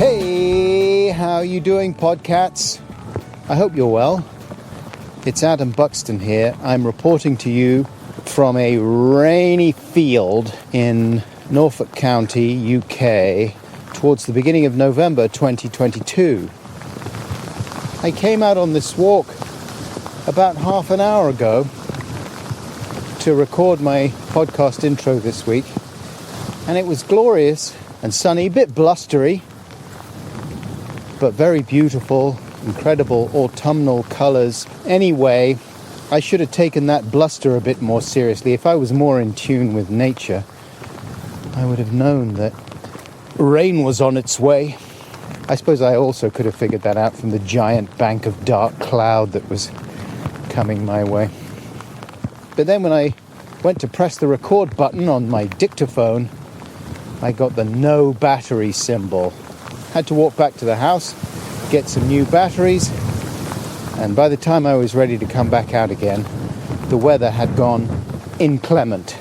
Hey, how you doing, podcats? I hope you're well. It's Adam Buxton here. I'm reporting to you from a rainy field in Norfolk County, UK, towards the beginning of November 2022. I came out on this walk about half an hour ago to record my podcast intro this week, and it was glorious and sunny, a bit blustery, but very beautiful, incredible autumnal colours. Anyway, I should have taken that bluster a bit more seriously. If I was more in tune with nature, I would have known that rain was on its way. I suppose I also could have figured that out from the giant bank of dark cloud that was coming my way. But then when I went to press the record button on my dictaphone, I got the no battery symbol. Had to walk back to the house, get some new batteries, and by the time I was ready to come back out again, the weather had gone inclement.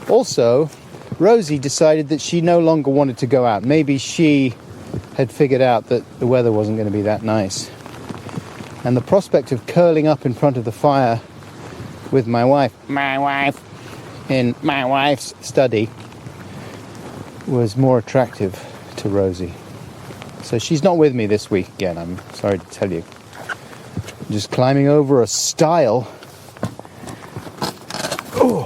Also, Rosie decided that she no longer wanted to go out. Maybe she had figured out that the weather wasn't going to be that nice. And the prospect of curling up in front of the fire with my wife in my wife's study was more attractive to Rosie. So she's not with me this week again, I'm sorry to tell you. I'm just climbing over a stile. Oh.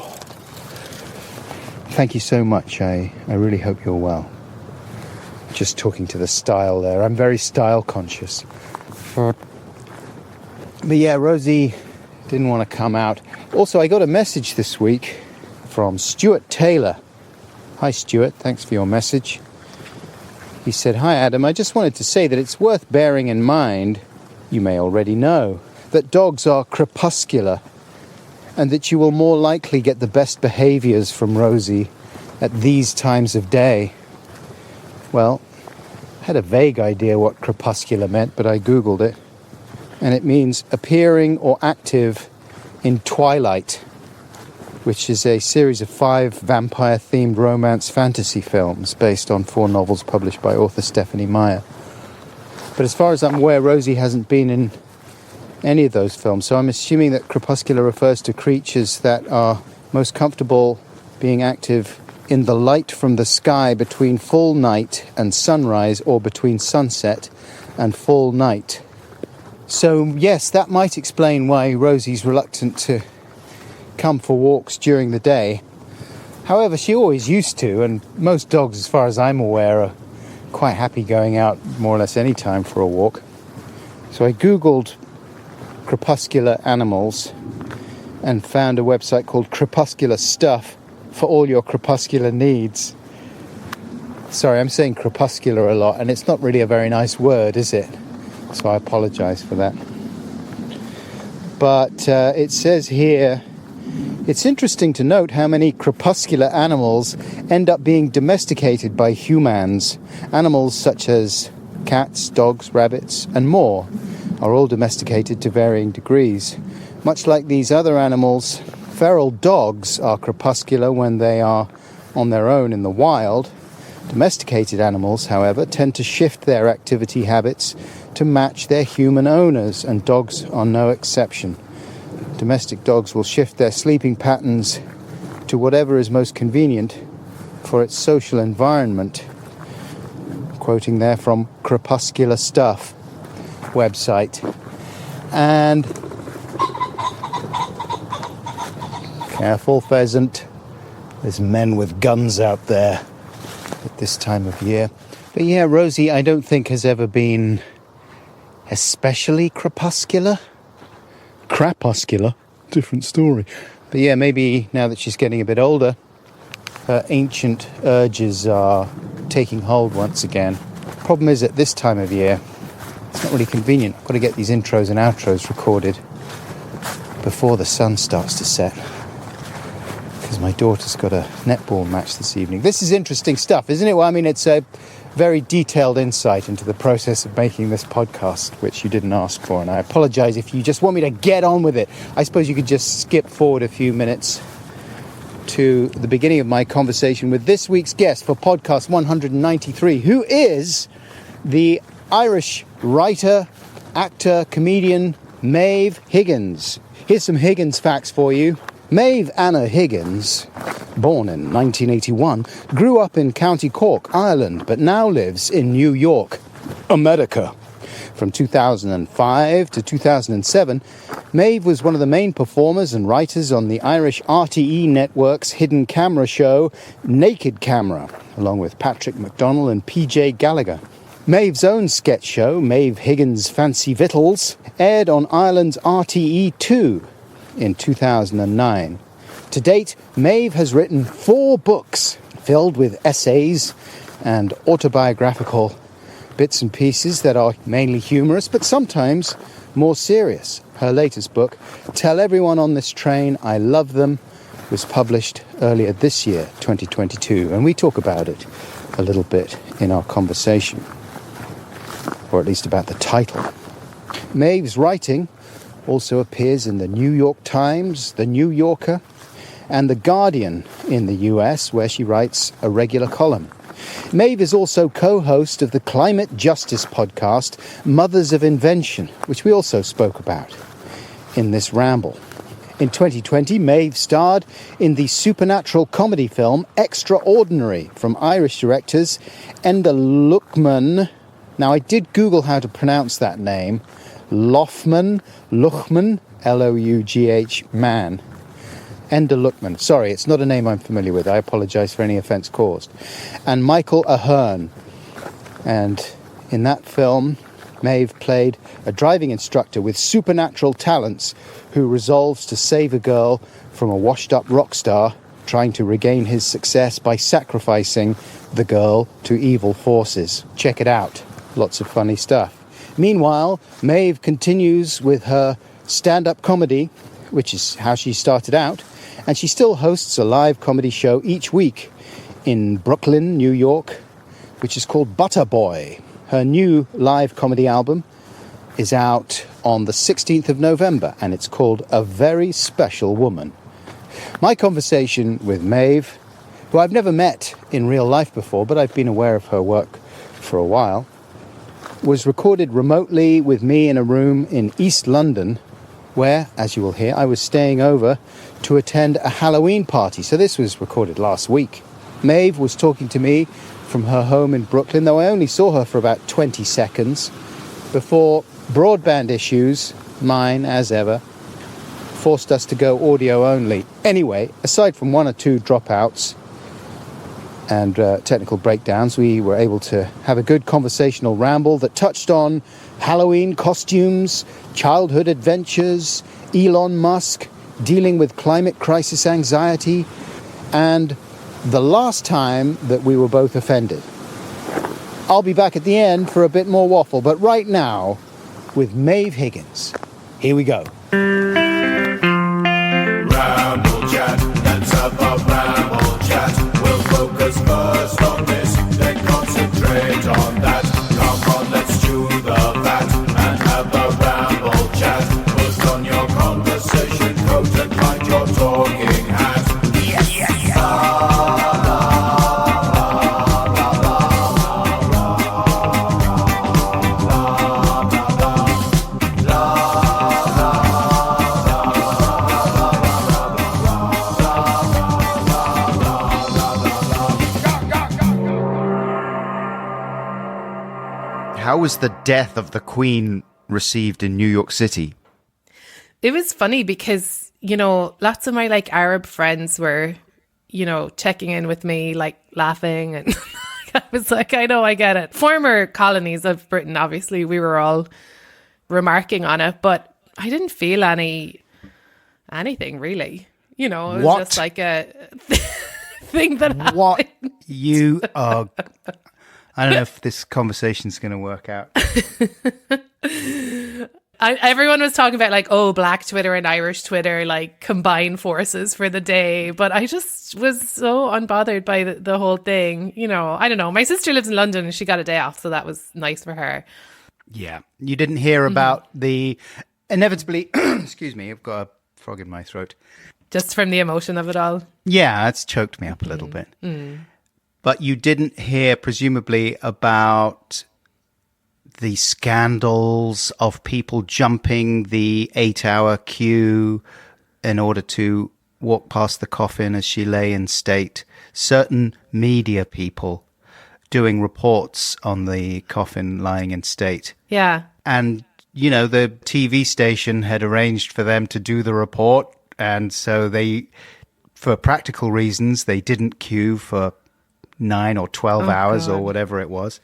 Thank you so much. I really hope you're well. Just talking to the stile there. I'm very style conscious. But yeah, Rosie didn't want to come out. Also, I got a message this week from Stuart Taylor. Hi Stuart, thanks for your message. He said, "Hi Adam, I just wanted to say that it's worth bearing in mind, you may already know, that dogs are crepuscular and that you will more likely get the best behaviours from Rosie at these times of day." Well, I had a vague idea what crepuscular meant, but I googled it, and it means appearing or active in twilight, which is a series of 5 vampire-themed romance fantasy films based on 4 novels published by author Stephanie Meyer. But as far as I'm aware, Rosie hasn't been in any of those films, so I'm assuming that crepuscular refers to creatures that are most comfortable being active in the light from the sky between full night and sunrise, or between sunset and full night. So yes, that might explain why Rosie's reluctant to come for walks during the day. However, she always used to, and most dogs, as far as I'm aware, are quite happy going out more or less any time for a walk. So I googled crepuscular animals and found a website called Crepuscular Stuff for all your crepuscular needs. Sorry, I'm saying crepuscular a lot, and it's not really a very nice word, is it? So I apologize for that. But it says here, it's interesting to note how many crepuscular animals end up being domesticated by humans. Animals such as cats, dogs, rabbits, and more are all domesticated to varying degrees. Much like these other animals, feral dogs are crepuscular when they are on their own in the wild. Domesticated animals, however, tend to shift their activity habits to match their human owners, and dogs are no exception. Domestic dogs will shift their sleeping patterns to whatever is most convenient for its social environment. Quoting there from Crepuscular Stuff website. And careful, pheasant. There's men with guns out there at this time of year. But yeah, Rosie, I don't think has ever been especially crepuscular. Crapuscular, different story. But yeah, maybe now that she's getting a bit older, her ancient urges are taking hold once again. Problem is, at this time of year, it's not really convenient. I've got to get these intros and outros recorded before the sun starts to set, because my daughter's got a netball match this evening. This is interesting stuff, isn't it? Well, I mean, it's a very detailed insight into the process of making this podcast, which you didn't ask for, and I apologize if you just want me to get on with it. I suppose you could just skip forward a few minutes to the beginning of my conversation with this week's guest for podcast 193, who is the Irish writer, actor, comedian, Maeve Higgins. Here's some Higgins facts for you. Maeve Anna Higgins, born in 1981, grew up in County Cork, Ireland, but now lives in New York, America. From 2005 to 2007, Maeve was one of the main performers and writers on the Irish RTE network's hidden camera show, Naked Camera, along with Patrick McDonnell and PJ Gallagher. Maeve's own sketch show, Maeve Higgins' Fancy Victuals, aired on Ireland's RTE2 in 2009. To date, Maeve has written 4 books filled with essays and autobiographical bits and pieces that are mainly humorous, but sometimes more serious. Her latest book, Tell Everyone on This Train I Love Them, was published earlier this year, 2022, and we talk about it a little bit in our conversation, or at least about the title. Maeve's writing also appears in the New York Times, the New Yorker, and the Guardian in the US, where she writes a regular column. Maeve is also co-host of the climate justice podcast, Mothers of Invention, which we also spoke about in this ramble. In 2020, Maeve starred in the supernatural comedy film Extraordinary from Irish directors Enda Lughman. Now, I did Google how to pronounce that name. Lughman, L-O-U-G-H, man. Enda Lughman. Sorry, it's not a name I'm familiar with. I apologise for any offence caused. And Michael Ahern. And in that film, Maeve played a driving instructor with supernatural talents who resolves to save a girl from a washed-up rock star trying to regain his success by sacrificing the girl to evil forces. Check it out. Lots of funny stuff. Meanwhile, Maeve continues with her stand-up comedy, which is how she started out, and she still hosts a live comedy show each week in Brooklyn, New York, which is called Butter Boy. Her new live comedy album is out on the 16th of November, and it's called A Very Special Woman. My conversation with Maeve, who I've never met in real life before, but I've been aware of her work for a while, was recorded remotely with me in a room in East London, where, as you will hear, I was staying over to attend a Halloween party. So this was recorded last week. Maeve was talking to me from her home in Brooklyn, though I only saw her for about 20 seconds before broadband issues, mine as ever, forced us to go audio only. Anyway, aside from 1 or 2 dropouts and technical breakdowns, we were able to have a good conversational ramble that touched on Halloween costumes, childhood adventures, Elon Musk, dealing with climate crisis anxiety, and the last time that we were both offended. I'll be back at the end for a bit more waffle, but right now, with Maeve Higgins. Here we go. Ramble chat, let's have a ramble chat. We'll focus first on this, then concentrate on that. Come on, let's chew the fat and have a ramble chat. Put on your conversation coat and find your talking hat. Yes, yes, yes. How was the death of the Queen received in New York City? It was funny because, you know, lots of my like Arab friends were, you know, checking in with me, like laughing. And I was like, I know, I get it. Former colonies of Britain, obviously, we were all remarking on it, but I didn't feel anything really. You know, it was just like a thing that happened. What you are... I don't know if this conversation's going to work out. Everyone was talking about like, oh, Black Twitter and Irish Twitter, like combine forces for the day. But I just was so unbothered by the whole thing. You know, I don't know. My sister lives in London and she got a day off. So that was nice for her. Yeah. You didn't hear about the inevitably, excuse me, I've got a frog in my throat. Just from the emotion of it all. Yeah, it's choked me up a little bit. But you didn't hear, presumably, about the scandals of people jumping the 8-hour queue in order to walk past the coffin as she lay in state. Certain media people doing reports on the coffin lying in state. Yeah. And, you know, the TV station had arranged for them to do the report. And so they, for practical reasons, they didn't queue for 9 or 12 hours God. or whatever it was.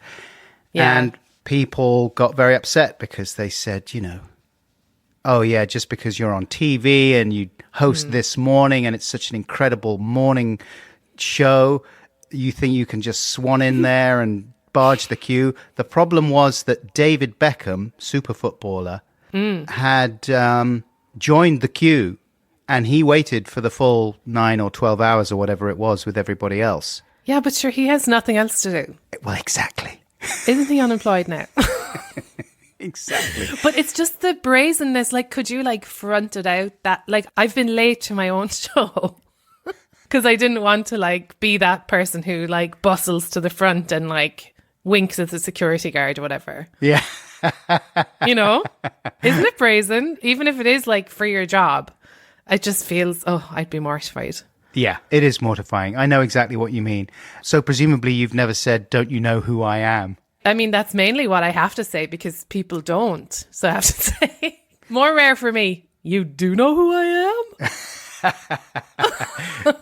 Yeah. And people got very upset because they said, you know, oh, yeah, just because you're on TV and you host This Morning and it's such an incredible morning show, you think you can just swan in there and barge the queue. The problem was that David Beckham, super footballer, had joined the queue, and he waited for the full 9 or 12 hours or whatever it was with everybody else. Yeah, but sure, he has nothing else to do. Well, exactly. Isn't he unemployed now? Exactly. But it's just the brazenness. Like, could you like front it out that like I've been late to my own show because I didn't want to like be that person who like bustles to the front and like winks at the security guard or whatever. Yeah. You know, isn't it brazen? Even if it is like for your job, it just feels, oh, I'd be mortified. Yeah, it is mortifying. I know exactly what you mean. So presumably you've never said, don't you know who I am? I mean, that's mainly what I have to say because people don't. So I have to say, more rare for me, you do know who I am?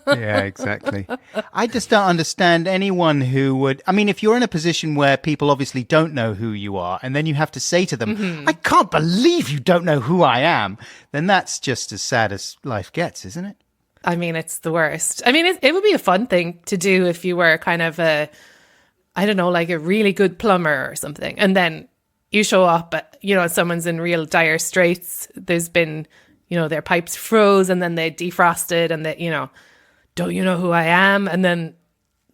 Yeah, exactly. I just don't understand anyone who would... I mean, if you're in a position where people obviously don't know who you are, and then you have to say to them, I can't believe you don't know who I am, then that's just as sad as life gets, isn't it? I mean, it's the worst. I mean, it would be a fun thing to do if you were kind of a, I don't know, like a really good plumber or something. And then you show up, you know, someone's in real dire straits. There's been, you know, their pipes froze and then they defrosted and they, you know, don't you know who I am? And then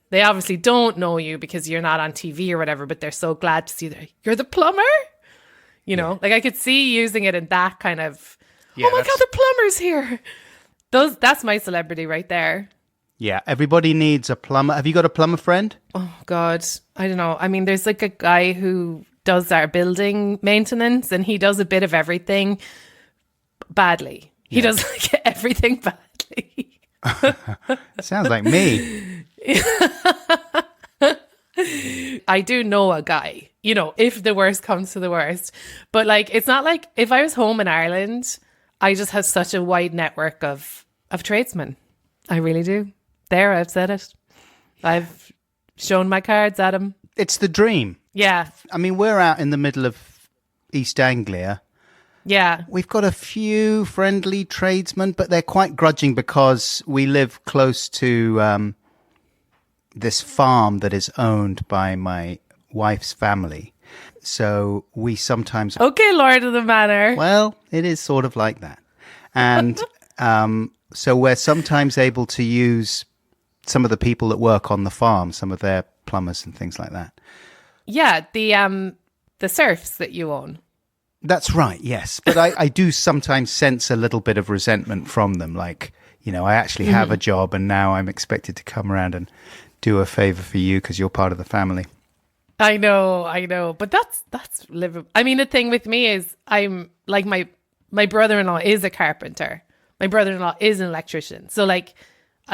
they obviously don't know you because you're not on TV or whatever, but they're so glad to see that you're the plumber. You know, like I could see using it in that kind of, oh my God, the plumber's here. That's my celebrity right there. Yeah, everybody needs a plumber. Have you got a plumber friend? Oh, God. I don't know. I mean, there's like a guy who does our building maintenance and he does a bit of everything badly. He does like everything badly. Sounds like me. I do know a guy, you know, if the worst comes to the worst. But like, it's not like if I was home in Ireland, I just have such a wide network of tradesmen. I really do. There, I've said it. I've shown my cards at him. It's the dream. Yeah. I mean, we're out in the middle of East Anglia. Yeah. We've got a few friendly tradesmen, but they're quite grudging because we live close to this farm that is owned by my wife's family. So we sometimes... Okay, Lord of the Manor. Well, it is sort of like that. And so we're sometimes able to use some of the people that work on the farm, some of their plumbers and things like that. Yeah, the serfs that you own. That's right, yes. But I do sometimes sense a little bit of resentment from them. Like, you know, I actually have a job and now I'm expected to come around and do a favor for you because you're part of the family. I know. But that's livable. I mean, the thing with me is I'm like my brother-in-law is a carpenter. My brother-in-law is an electrician. So like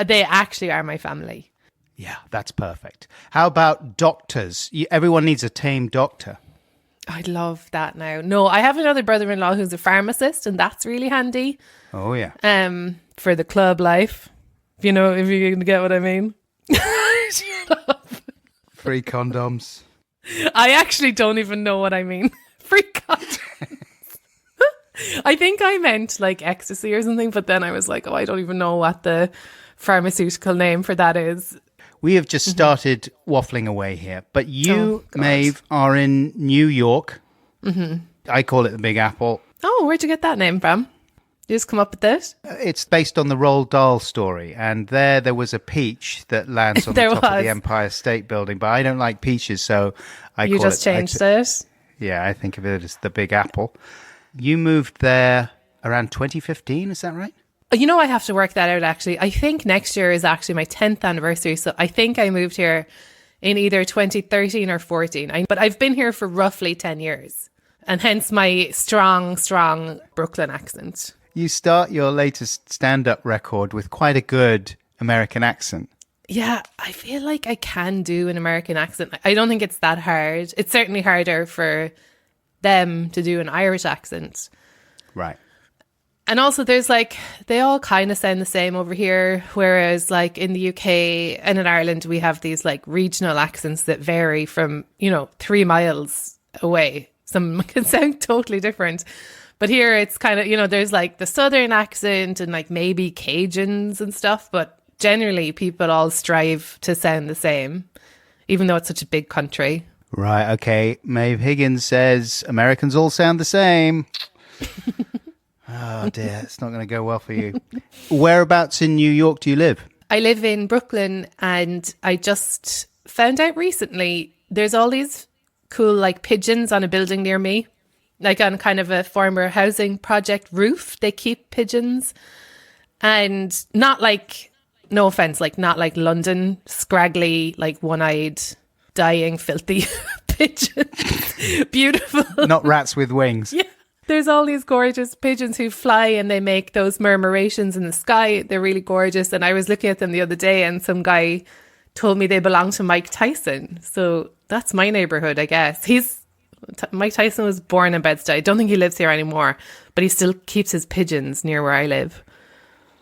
they actually are my family. Yeah, that's perfect. How about doctors? Everyone needs a tame doctor. I'd love that now. No, I have another brother-in-law who's a pharmacist and that's really handy. Oh, yeah. For the club life. If you can get what I mean. Shut up. Free condoms. I actually don't even know what I mean. Free condoms. I think I meant like ecstasy or something, but then I was like, oh, I don't even know what the pharmaceutical name for that is. We have just started waffling away here, but you, Maeve, are in New York. Mm-hmm. I call it the Big Apple. Oh, where'd you get that name from? You just come up with this? It's based on the Roald Dahl story, and there was a peach that lands on the top of the Empire State Building, but I don't like peaches, so You just changed it? Yeah, I think of it as the Big Apple. You moved there around 2015, is that right? You know, I have to work that out, actually. I think next year is actually my 10th anniversary, so I think I moved here in either 2013 or 14. But I've been here for roughly 10 years. And hence my strong Brooklyn accent. You start your latest stand-up record with quite a good American accent. Yeah, I feel like I can do an American accent. I don't think it's that hard. It's certainly harder for them to do an Irish accent. Right. And also there's like, they all kind of sound the same over here. Whereas like in the UK and in Ireland, we have these like regional accents that vary from, 3 miles away. Some can sound totally different. But here it's kind of, there's like the Southern accent and like maybe Cajuns and stuff. But generally people all strive to sound the same, even though it's such a big country. Right, okay. Maeve Higgins says Americans all sound the same. Oh dear, it's not going to go well for you. Whereabouts in New York do you live? I live in Brooklyn, and I just found out recently there's all these cool like pigeons on a building near me. Like on kind of a former housing project roof, they keep pigeons. And not like, no offense, like not like London, scraggly, like one-eyed, dying, filthy pigeons. Beautiful. Not rats with wings. Yeah. There's all these gorgeous pigeons who fly and they make those murmurations in the sky. They're really gorgeous. And I was looking at them the other day and some guy told me they belong to Mike Tyson. So that's my neighborhood, I guess. Mike Tyson was born in Bed-Stuy. I don't think he lives here anymore, but he still keeps his pigeons near where I live.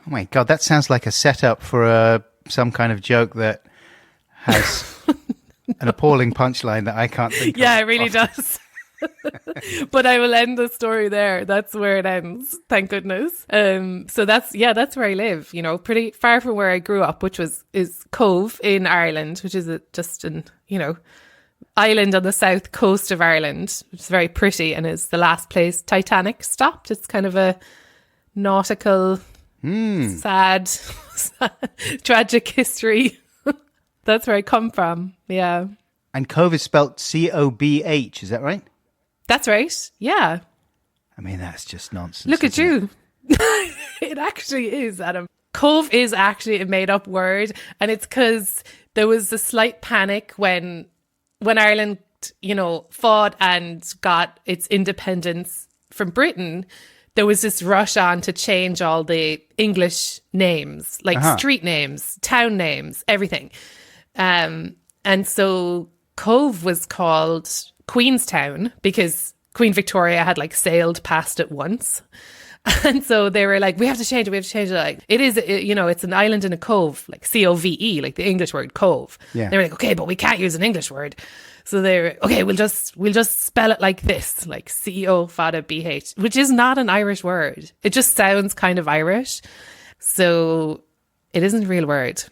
Oh my God, that sounds like a setup for some kind of joke that has an appalling punchline that I can't think of. Yeah, it really does. But I will end the story there. That's where it ends. Thank goodness. So that's where I live, pretty far from where I grew up, which is Cove in Ireland, which is just an, island on the south coast of Ireland, which is very pretty and is the last place Titanic stopped. It's kind of a nautical, sad, tragic history. That's where I come from. Yeah. And Cove is spelt C-O-B-H, is that right? That's right. Yeah. I mean, that's just nonsense. Look at you. It actually is, Adam. Cove is actually a made up word. And it's because there was a slight panic when Ireland, fought and got its independence from Britain. There was this rush on to change all the English names, like street names, town names, everything. And so Cove was called Queenstown because Queen Victoria had like sailed past it once. And so they were like, we have to change it. Like, it's an island in a cove, like C-O-V-E, like the English word cove. Yeah. They were like, okay, but we can't use an English word. So they were, okay, we'll just spell it like this, like C-O-V-A-B-H, which is not an Irish word. It just sounds kind of Irish. So it isn't a real word.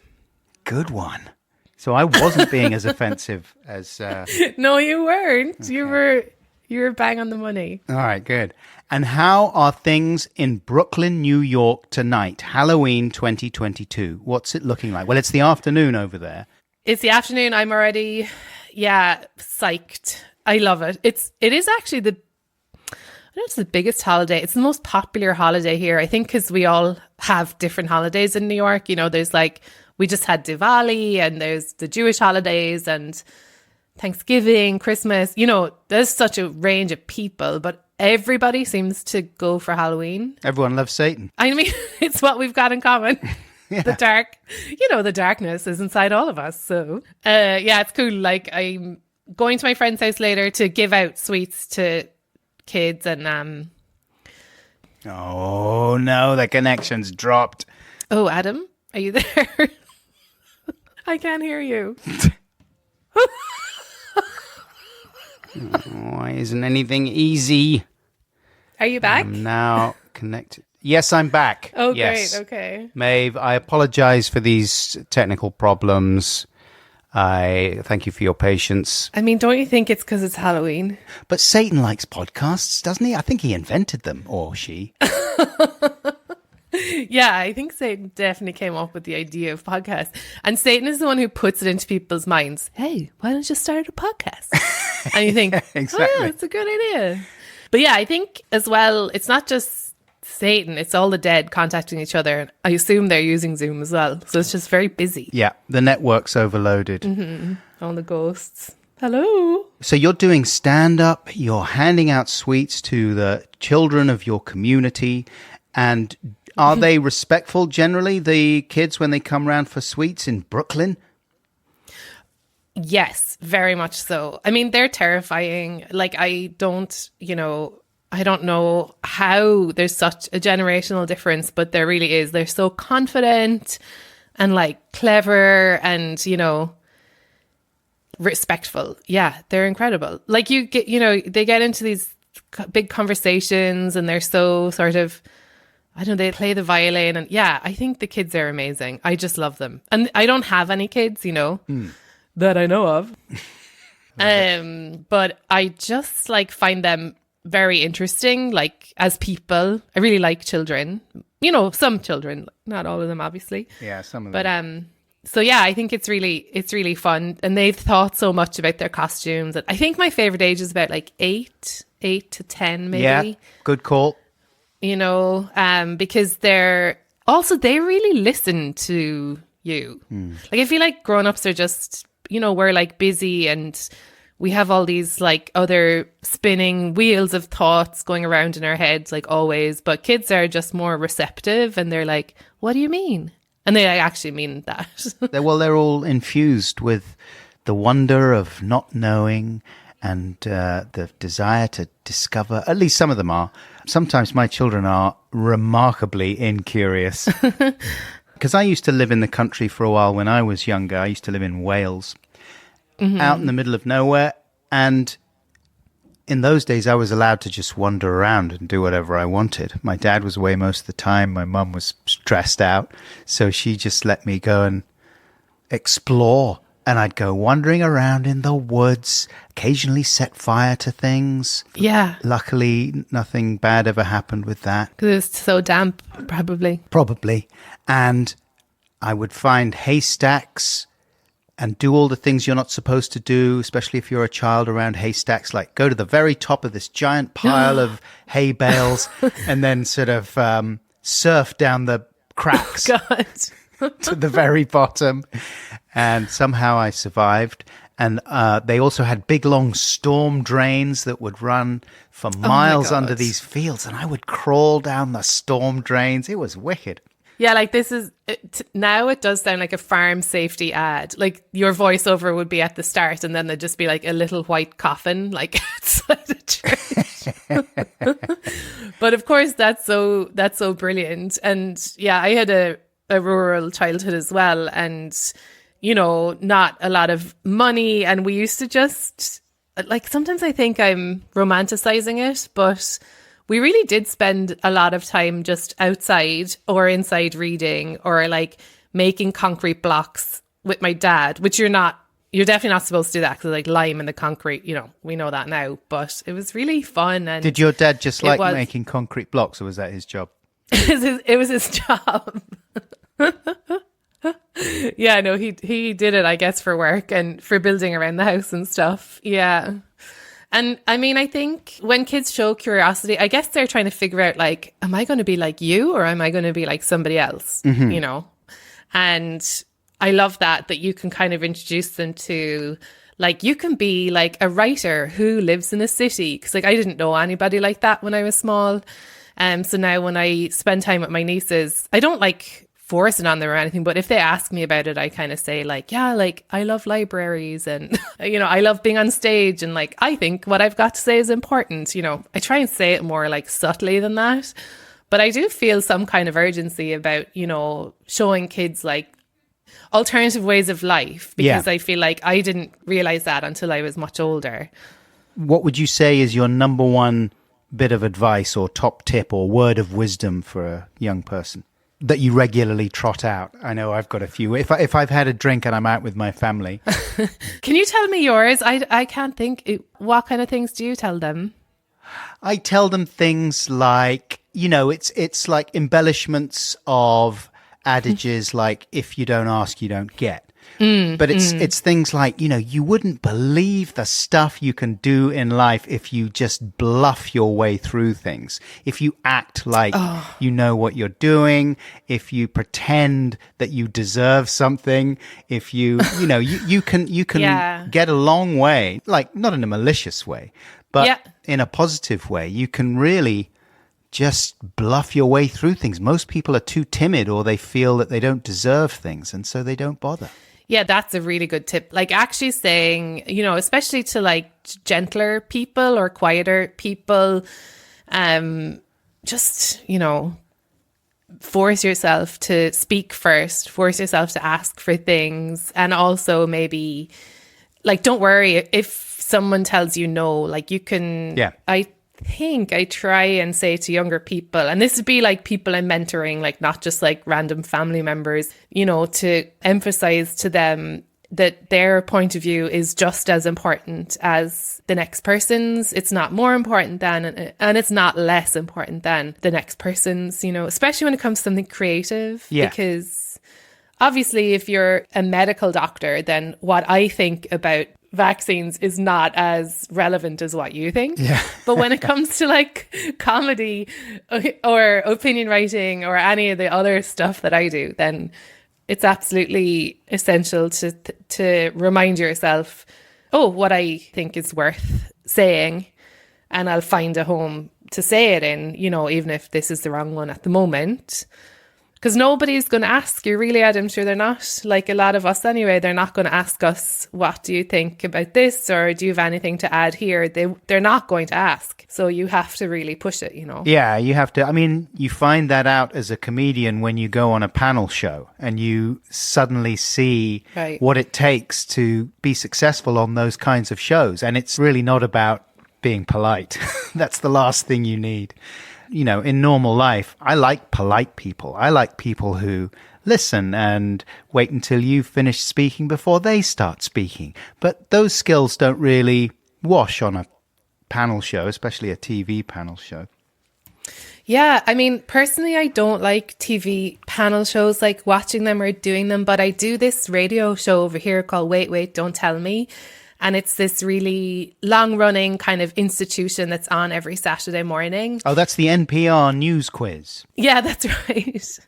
Good one. So I wasn't being as offensive as... No, you weren't. Okay. You were bang on the money. All right, good. And how are things in Brooklyn, New York tonight, Halloween 2022? What's it looking like? Well, it's the afternoon over there. It's the afternoon. I'm already, psyched. I love it. It is actually it's the biggest holiday. It's the most popular holiday here, I think, because we all have different holidays in New York. There's like, we just had Diwali and there's the Jewish holidays and Thanksgiving, Christmas. There's such a range of people, but everybody seems to go for Halloween. Everyone loves Satan. I mean, it's what we've got in common. Yeah. The darkness is inside all of us. So, it's cool. Like, I'm going to my friend's house later to give out sweets to kids and... Oh, no, the connection's dropped. Oh, Adam, are you there? I can't hear you. Why isn't anything easy? Are you back? I'm now connected. Yes, I'm back. Oh, yes. Great. Okay. Maeve, I apologize for these technical problems. I thank you for your patience. I mean, don't you think it's because it's Halloween? But Satan likes podcasts, doesn't he? I think he invented them, or she. Yeah, I think Satan definitely came up with the idea of podcasts. And Satan is the one who puts it into people's minds. Hey, why don't you start a podcast? And you think, exactly. Oh yeah, it's a good idea. But yeah, I think as well, it's not just Satan, it's all the dead contacting each other. And I assume they're using Zoom as well. So it's just very busy. Yeah, the network's overloaded. Mm-hmm. All the ghosts. Hello. So you're doing stand-up, you're handing out sweets to the children of your community, and are they respectful generally, the kids, when they come round for sweets in Brooklyn? Yes, very much so. I mean, they're terrifying. Like, I don't know how there's such a generational difference, but there really is. They're so confident and like clever and, respectful. Yeah, they're incredible. Like they get into these big conversations and they're so sort of, I don't know, they play the violin and yeah, I think the kids are amazing. I just love them. And I don't have any kids, that I know of. But I just like find them very interesting, like as people. I really like children, some children, not all of them, obviously. Yeah, some of them. But so yeah, I think it's really fun, and they've thought so much about their costumes. I think my favorite age is about like 8 to 10, maybe. Yeah, good call. Because they really listen to you. Like I feel like grown-ups are just, we're like busy and we have all these like other spinning wheels of thoughts going around in our heads, like always. But kids are just more receptive and they're like, what do you mean? And they actually mean that. They're all infused with the wonder of not knowing and the desire to discover. At least some of them are. Sometimes my children are remarkably incurious. Because I used to live in the country for a while when I was younger. I used to live in Wales, out in the middle of nowhere. And in those days, I was allowed to just wander around and do whatever I wanted. My dad was away most of the time. My mum was stressed out. So she just let me go and explore. And I'd go wandering around in the woods, occasionally set fire to things. Yeah. Luckily, nothing bad ever happened with that. Because it's so damp, probably. Probably. And I would find haystacks and do all the things you're not supposed to do, especially if you're a child around haystacks, like go to the very top of this giant pile of hay bales and then sort of surf down the cracks to the very bottom. And somehow I survived. And they also had big, long storm drains that would run for miles under these fields. And I would crawl down the storm drains. It was wicked. Yeah, like this is, now it does sound like a farm safety ad. Like your voiceover would be at the start and then there'd just be like a little white coffin, like outside the church. But of course, that's so brilliant. And yeah, I had a rural childhood as well. And, not a lot of money. And we used to just, like, sometimes I think I'm romanticizing it, but we really did spend a lot of time just outside or inside reading or like making concrete blocks with my dad, which you're definitely not supposed to do that because like lime in the concrete, we know that now, but it was really fun. And did your dad just like making concrete blocks or was that his job? It was his job. Yeah, no, he did it, I guess, for work and for building around the house and stuff. Yeah. And I mean, I think when kids show curiosity, I guess they're trying to figure out, like, am I going to be like you or am I going to be like somebody else? And I love that you can kind of introduce them to, like, you can be like a writer who lives in a city. Because like I didn't know anybody like that when I was small. So now when I spend time with my nieces, I don't like force it on them or anything, but if they ask me about it, I kind of say like, yeah, like I love libraries and I love being on stage and like I think what I've got to say is important. I try and say it more like subtly than that, but I do feel some kind of urgency about showing kids like alternative ways of life because I feel like I didn't realize that until I was much older. What would you say is your number one bit of advice or top tip or word of wisdom for a young person that you regularly trot out? I know I've got a few. If I've had a drink and I'm out with my family. Can you tell me yours? I can't think. What kind of things do you tell them? I tell them things like, it's like embellishments of adages like, if you don't ask, you don't get. But it's things like, you wouldn't believe the stuff you can do in life if you just bluff your way through things. If you act like you know what you're doing, if you pretend that you deserve something, if you can get a long way, like not in a malicious way, but in a positive way. You can really just bluff your way through things. Most people are too timid, or they feel that they don't deserve things, and so they don't bother. Yeah, that's a really good tip. Like actually saying, especially to like gentler people or quieter people, just, force yourself to speak first, force yourself to ask for things. And also maybe like, don't worry if someone tells you no, like you can, I think I try and say to younger people, and this would be like people I'm mentoring, like not just like random family members, to emphasize to them that their point of view is just as important as the next person's. It's not more important than, and it's not less important than the next person's, especially when it comes to something creative. Because obviously if you're a medical doctor, then what I think about vaccines is not as relevant as what you think. But when it comes to like comedy or opinion writing or any of the other stuff that I do, then it's absolutely essential to remind yourself, what I think is worth saying, and I'll find a home to say it in, even if this is the wrong one at the moment. Because nobody's going to ask you, really, Adam. Sure, they're not. Like a lot of us anyway, they're not going to ask us, what do you think about this? Or do you have anything to add here? They're not going to ask. So you have to really push it, Yeah, you have to. I mean, you find that out as a comedian when you go on a panel show and you suddenly see what it takes to be successful on those kinds of shows. And it's really not about being polite. That's the last thing you need. In normal life, I like polite people. I like people who listen and wait until you finish speaking before they start speaking. But those skills don't really wash on a panel show, especially a TV panel show. Yeah, I mean, personally, I don't like TV panel shows, like watching them or doing them. But I do this radio show over here called Wait, Wait, Don't Tell Me. And it's this really long-running kind of institution that's on every Saturday morning. Oh, that's the NPR news quiz. Yeah, that's right.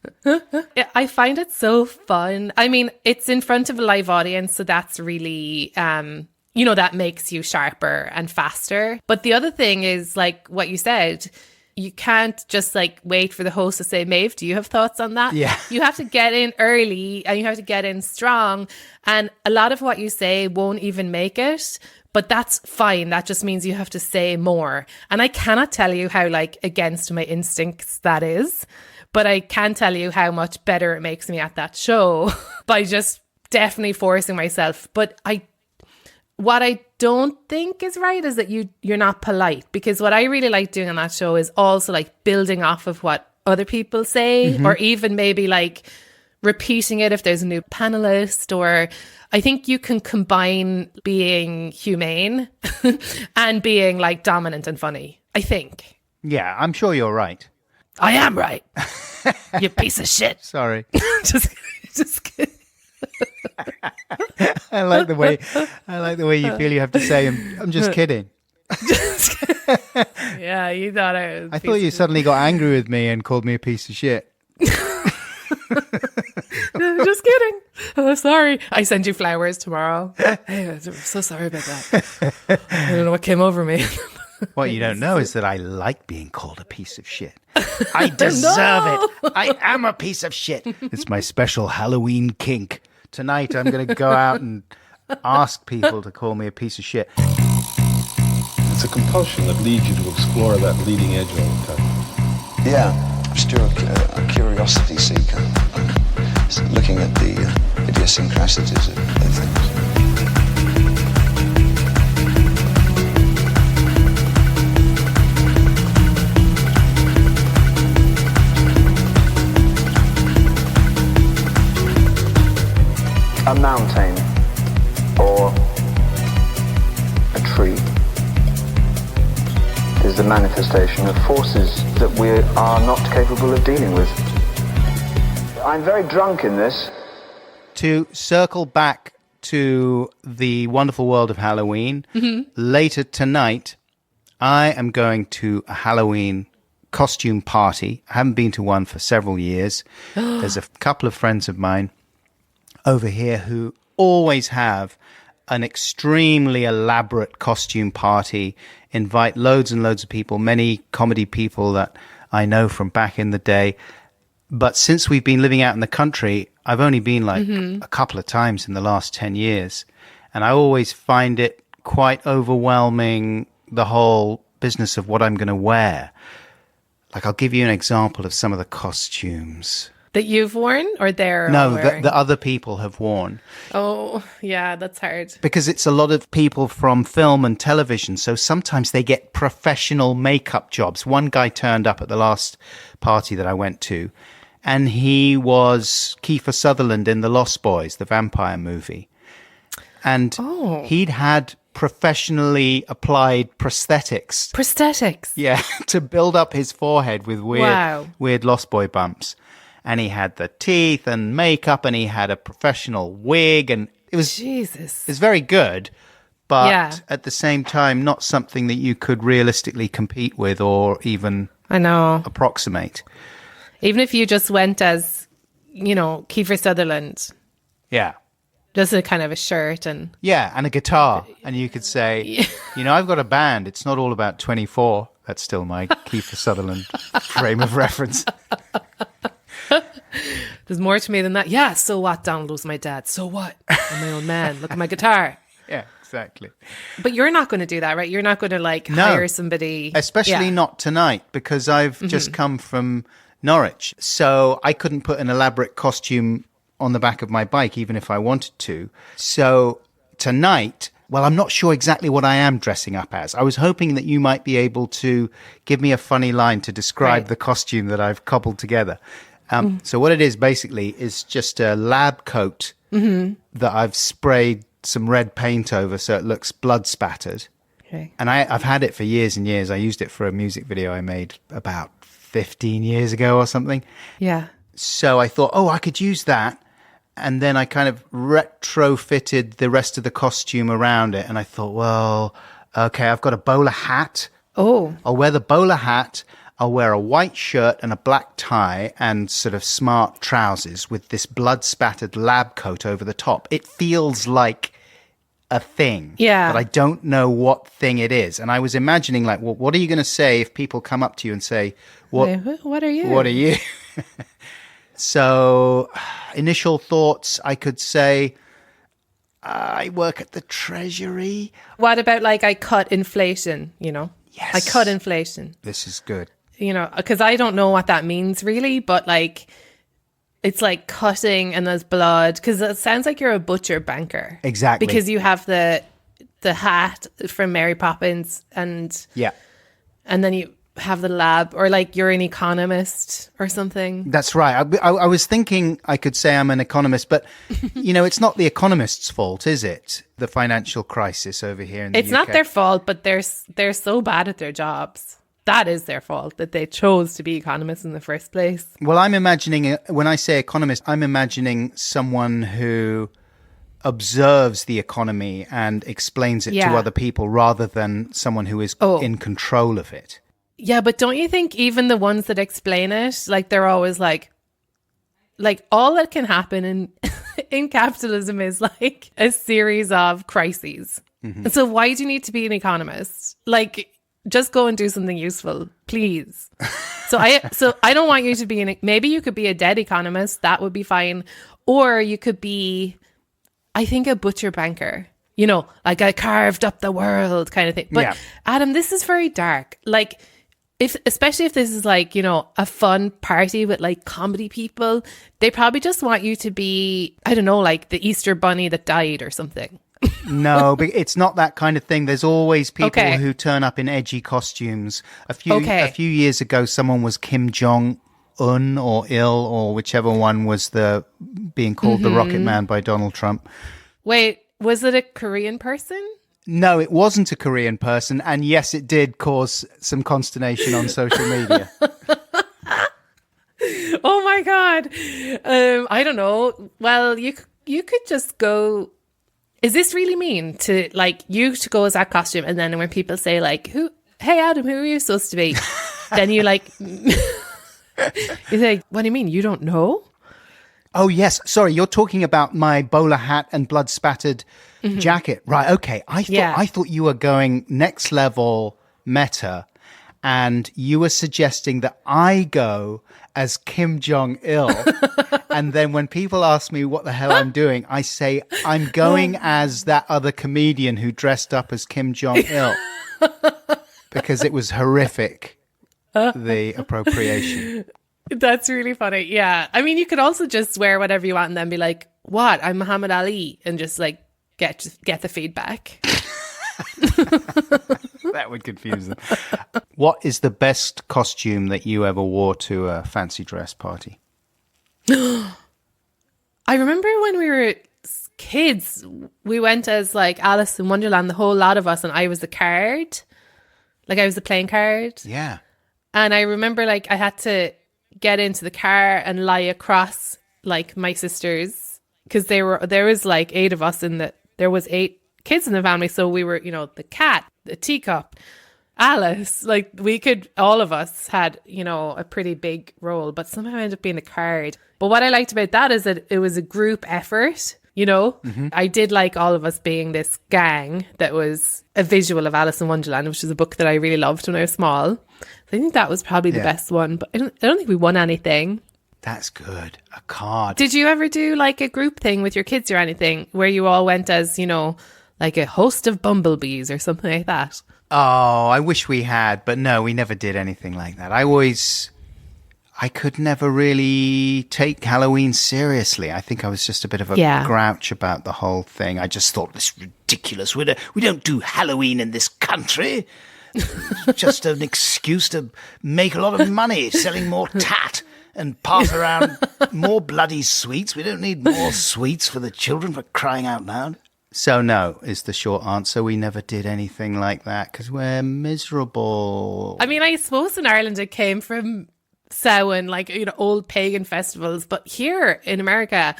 I find it so fun. I mean, it's in front of a live audience, so that's really, that makes you sharper and faster. But the other thing is, like what you said, you can't just like wait for the host to say, Maeve, do you have thoughts on that? Yeah. You have to get in early and you have to get in strong. And a lot of what you say won't even make it, but that's fine. That just means you have to say more. And I cannot tell you how like against my instincts that is, but I can tell you how much better it makes me at that show by just definitely forcing myself. But what I don't think is right is that you're not polite, because what I really like doing on that show is also like building off of what other people say, or even maybe like repeating it if there's a new panelist. Or I think you can combine being humane and being like dominant and funny, I think. Yeah, I'm sure you're right. I am right. You piece of shit. Sorry. just kidding. I like the way you feel you have to say, I'm just kidding. Yeah, you thought I thought you suddenly got angry with me and called me a piece of shit. Just kidding. Oh, sorry. I send you flowers tomorrow. Hey, I'm so sorry about that. I don't know what came over me. What you don't know is that I like being called a piece of shit. I deserve it. I am a piece of shit. It's my special Halloween kink. Tonight I'm going to go out and ask people to call me a piece of shit. It's a compulsion that leads you to explore that leading edge all the time. Yeah, I'm still a curiosity seeker. Looking at the idiosyncrasies of things. A mountain or a tree is the manifestation of forces that we are not capable of dealing with. I'm very drunk in this. To circle back to the wonderful world of Halloween, later tonight, I am going to a Halloween costume party. I haven't been to one for several years. There's a couple of friends of mine over here who always have an extremely elaborate costume party, invite loads and loads of people, many comedy people that I know from back in the day. But since we've been living out in the country, I've only been like a couple of times in the last 10 years. And I always find it quite overwhelming, the whole business of what I'm going to wear. Like, I'll give you an example of some of the costumes. That you've worn or they're No, all wearing? that other people have worn. Oh, yeah, that's hard. Because it's a lot of people from film and television, so sometimes they get professional makeup jobs. One guy turned up at the last party that I went to, and he was Kiefer Sutherland in The Lost Boys, the vampire movie. And he'd had professionally applied prosthetics. Prosthetics? Yeah, to build up his forehead with weird Lost Boy bumps. And he had the teeth and makeup, and he had a professional wig, and it was Jesus. It's very good, but at the same time, not something that you could realistically compete with or even approximate. Even if you just went as, Kiefer Sutherland. Yeah. Just a kind of a shirt and... Yeah, and a guitar. And you could say, I've got a band. It's not all about 24. That's still my Kiefer Sutherland frame of reference. There's more to me than that. Yeah, so what? Donald was my dad. So what? I'm my own man. Look at my guitar. Yeah, exactly. But you're not going to do that, right? You're not going to hire somebody. Especially not tonight, because I've just come from Norwich. So I couldn't put an elaborate costume on the back of my bike, even if I wanted to. So tonight, well, I'm not sure exactly what I am dressing up as. I was hoping that you might be able to give me a funny line to describe the costume that I've cobbled together. So what it is basically is just a lab coat that I've sprayed some red paint over so it looks blood spattered. Okay. And I've had it for years and years. I used it for a music video I made about 15 years ago or something. Yeah. So I thought, I could use that. And then I kind of retrofitted the rest of the costume around it. And I thought, well, okay, I've got a bowler hat. Oh. I'll wear the bowler hat. I'll wear a white shirt and a black tie and sort of smart trousers with this blood-spattered lab coat over the top. It feels like a thing. Yeah. But I don't know what thing it is. And I was imagining, like, well, what are you going to say if people come up to you and say, what are you? What are you? So, initial thoughts, I could say, I work at the Treasury. What about, like, I cut inflation, Yes. I cut inflation. This is good. Because I don't know what that means really, but like, it's like cutting and there's blood. Because it sounds like you're a butcher banker. Exactly. Because you have the hat from Mary Poppins and then you have the lab, or like you're an economist or something. That's right. I was thinking I could say I'm an economist, but it's not the economist's fault, is it? The financial crisis over here in the UK. It's not their fault, but they're so bad at their jobs. That is their fault, that they chose to be economists in the first place. Well, I'm imagining, when I say economist, I'm imagining someone who observes the economy and explains it to other people rather than someone who is in control of it. Yeah, but don't you think even the ones that explain it, like they're always like all that can happen in capitalism is like a series of crises. Mm-hmm. So why do you need to be an economist? Like, just go and do something useful, please. So I don't want you to be maybe you could be a dead economist, that would be fine. Or you could be, I think, a butcher banker. Like I carved up the world kind of thing. But Adam, this is very dark. Like, especially if this is like, a fun party with like comedy people, they probably just want you to be, I don't know, like the Easter bunny that died or something. No, but it's not that kind of thing. There's always people who turn up in edgy costumes. A few years ago, someone was Kim Jong-un or Il, or whichever one was being called the Rocket Man by Donald Trump. Wait, was it a Korean person? No, it wasn't a Korean person. And yes, it did cause some consternation on social media. Oh my God. I don't know. Well, you could just go. Is this really mean to like you to go as that costume, and then when people say like, "Who? Hey Adam, who are you supposed to be?" Then you like, you say, "What do you mean? You don't know?" Oh, yes. Sorry, you're talking about my bowler hat and blood spattered jacket. Right. Okay. I thought you were going next level meta, and you were suggesting that I go as Kim Jong-il. And then when people ask me what the hell I'm doing, I say, I'm going as that other comedian who dressed up as Kim Jong-il. Because it was horrific, the appropriation. That's really funny. Yeah. I mean, you could also just wear whatever you want and then be like, what? I'm Muhammad Ali, and just like get the feedback. That would confuse them. What is the best costume that you ever wore to a fancy dress party? I remember when we were kids, we went as like Alice in Wonderland, the whole lot of us, and I was the card. Like I was the playing card. Yeah. And I remember like I had to get into the car and lie across like my sisters, because there was like 8 of us there was 8 kids in the family. So we were, the cat, the teacup, Alice, like all of us had, a pretty big role, but somehow I ended up being the card. But what I liked about that is that it was a group effort, I did like all of us being this gang that was a visual of Alice in Wonderland, which is a book that I really loved when I was small. So I think that was probably the best one, but I don't think we won anything. That's good. A card. Did you ever do like a group thing with your kids or anything where you all went as, like a host of bumblebees or something like that? Oh, I wish we had, but no, we never did anything like that. I could never really take Halloween seriously. I think I was just a bit of a grouch about the whole thing. I just thought this ridiculous. We don't do Halloween in this country. It's just an excuse to make a lot of money selling more tat and pass around more bloody sweets. We don't need more sweets for the children, for crying out loud. So no, is the short answer. We never did anything like that because we're miserable. I mean, I suppose in Ireland it came from Samhain, like, old pagan festivals. But here in America,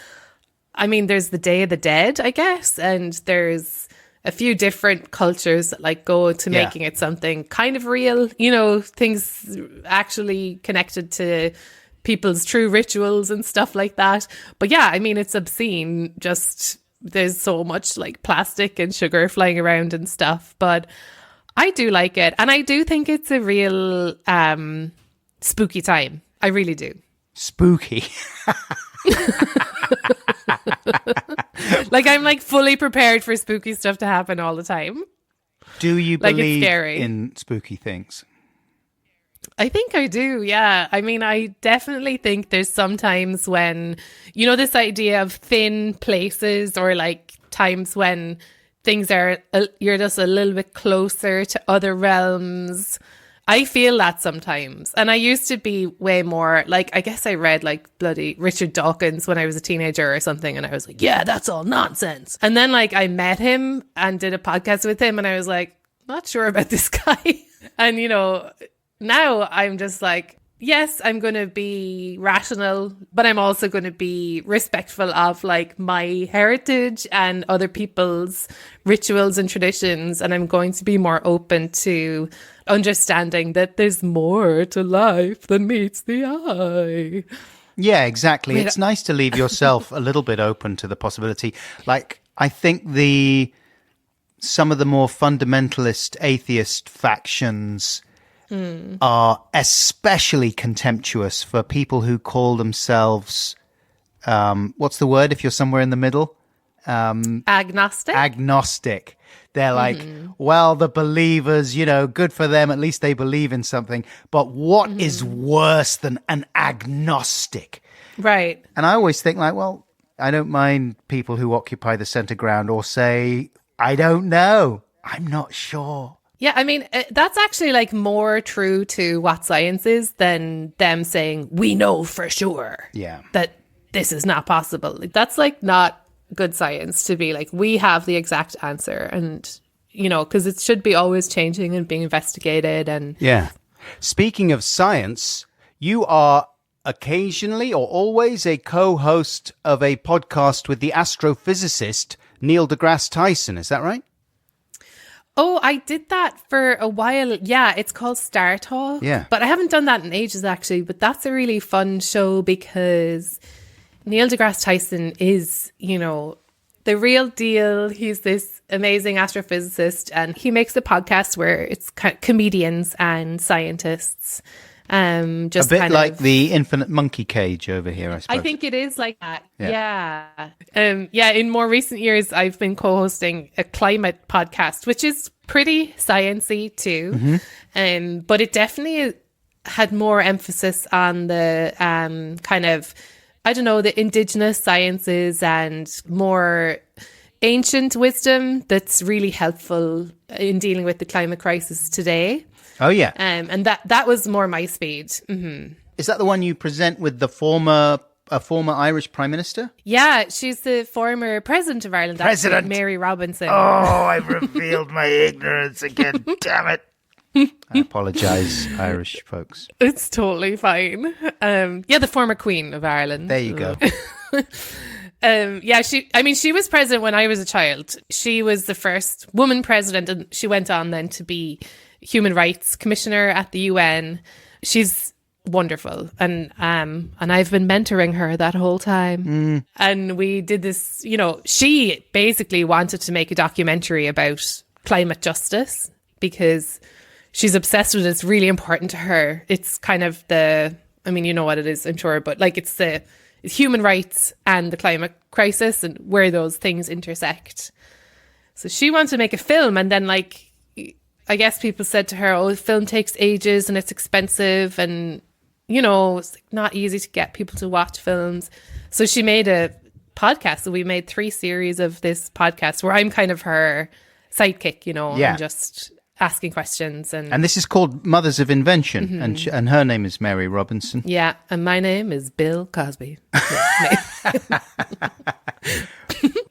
I mean, there's the Day of the Dead, I guess. And there's a few different cultures that like go to making it something kind of real, things actually connected to people's true rituals and stuff like that. But yeah, I mean, it's obscene. Just there's so much like plastic and sugar flying around and stuff. But I do like it. And I do think it's a real spooky time. I really do. Spooky. Like I'm like fully prepared for spooky stuff to happen all the time. Do you Like, it's believe scary. in spooky things? I think I do, yeah. I mean, I definitely think there's sometimes when, this idea of thin places or like times when things you're just a little bit closer to other realms. I feel that sometimes. And I used to be way more like, I guess I read like bloody Richard Dawkins when I was a teenager or something. And I was like, yeah, that's all nonsense. And then like I met him and did a podcast with him and I was like, not sure about this guy. And, now I'm just like, yes, I'm going to be rational, but I'm also going to be respectful of like my heritage and other people's rituals and traditions. And I'm going to be more open to understanding that there's more to life than meets the eye. Yeah, exactly. It's nice to leave yourself a little bit open to the possibility. Like, I think some of the more fundamentalist atheist factions are especially contemptuous for people who call themselves, what's the word if you're somewhere in the middle? Agnostic? Agnostic. They're like, well, the believers, good for them. At least they believe in something. But what is worse than an agnostic? Right. And I always think like, well, I don't mind people who occupy the center ground or say, I don't know. I'm not sure. Yeah, I mean, that's actually like more true to what science is than them saying, we know for sure that this is not possible. Like, that's like not good science to be like, we have the exact answer. And, because it should be always changing and being investigated. And yeah. Speaking of science, you are occasionally or always a co-host of a podcast with the astrophysicist Neil deGrasse Tyson. Is that right? Oh, I did that for a while. Yeah, it's called Star Talk. Yeah. But I haven't done that in ages, actually. But that's a really fun show because Neil deGrasse Tyson is, you know, the real deal. He's this amazing astrophysicist, and he makes a podcast where it's comedians and scientists. Just a bit kind like of, the Infinite Monkey Cage over here, I suppose. I think it is like that. Yeah. Yeah. In more recent years, I've been co-hosting a climate podcast, which is pretty sciencey too. But it definitely had more emphasis on the kind of, I don't know, the indigenous sciences and more ancient wisdom that's really helpful in dealing with the climate crisis today. Oh, yeah. And that was more my speed. Mm-hmm. Is that the one you present with the former Irish Prime Minister? Yeah, she's the former President of Ireland. President? Actually, Mary Robinson. Oh, I've revealed my ignorance again. Damn it. I apologise, Irish folks. It's totally fine. The former Queen of Ireland. There you go. She was president when I was a child. She was the first woman president, and she went on then to be Human Rights Commissioner at the UN. She's wonderful, and I've been mentoring her that whole time. And we did this, you know, she basically wanted to make a documentary about climate justice because she's obsessed with it. It's really important to her. It's kind of you know what it is, I'm sure, but like it's human rights and the climate crisis and where those things intersect. So she wanted to make a film, and then like, I guess people said to her, oh, film takes ages and it's expensive and, you know, it's not easy to get people to watch films. So she made a podcast. So we made 3 series of this podcast where I'm kind of her sidekick, you know, and just asking questions. And this is called Mothers of Invention, and her name is Mary Robinson. Yeah, and my name is Bill Cosby.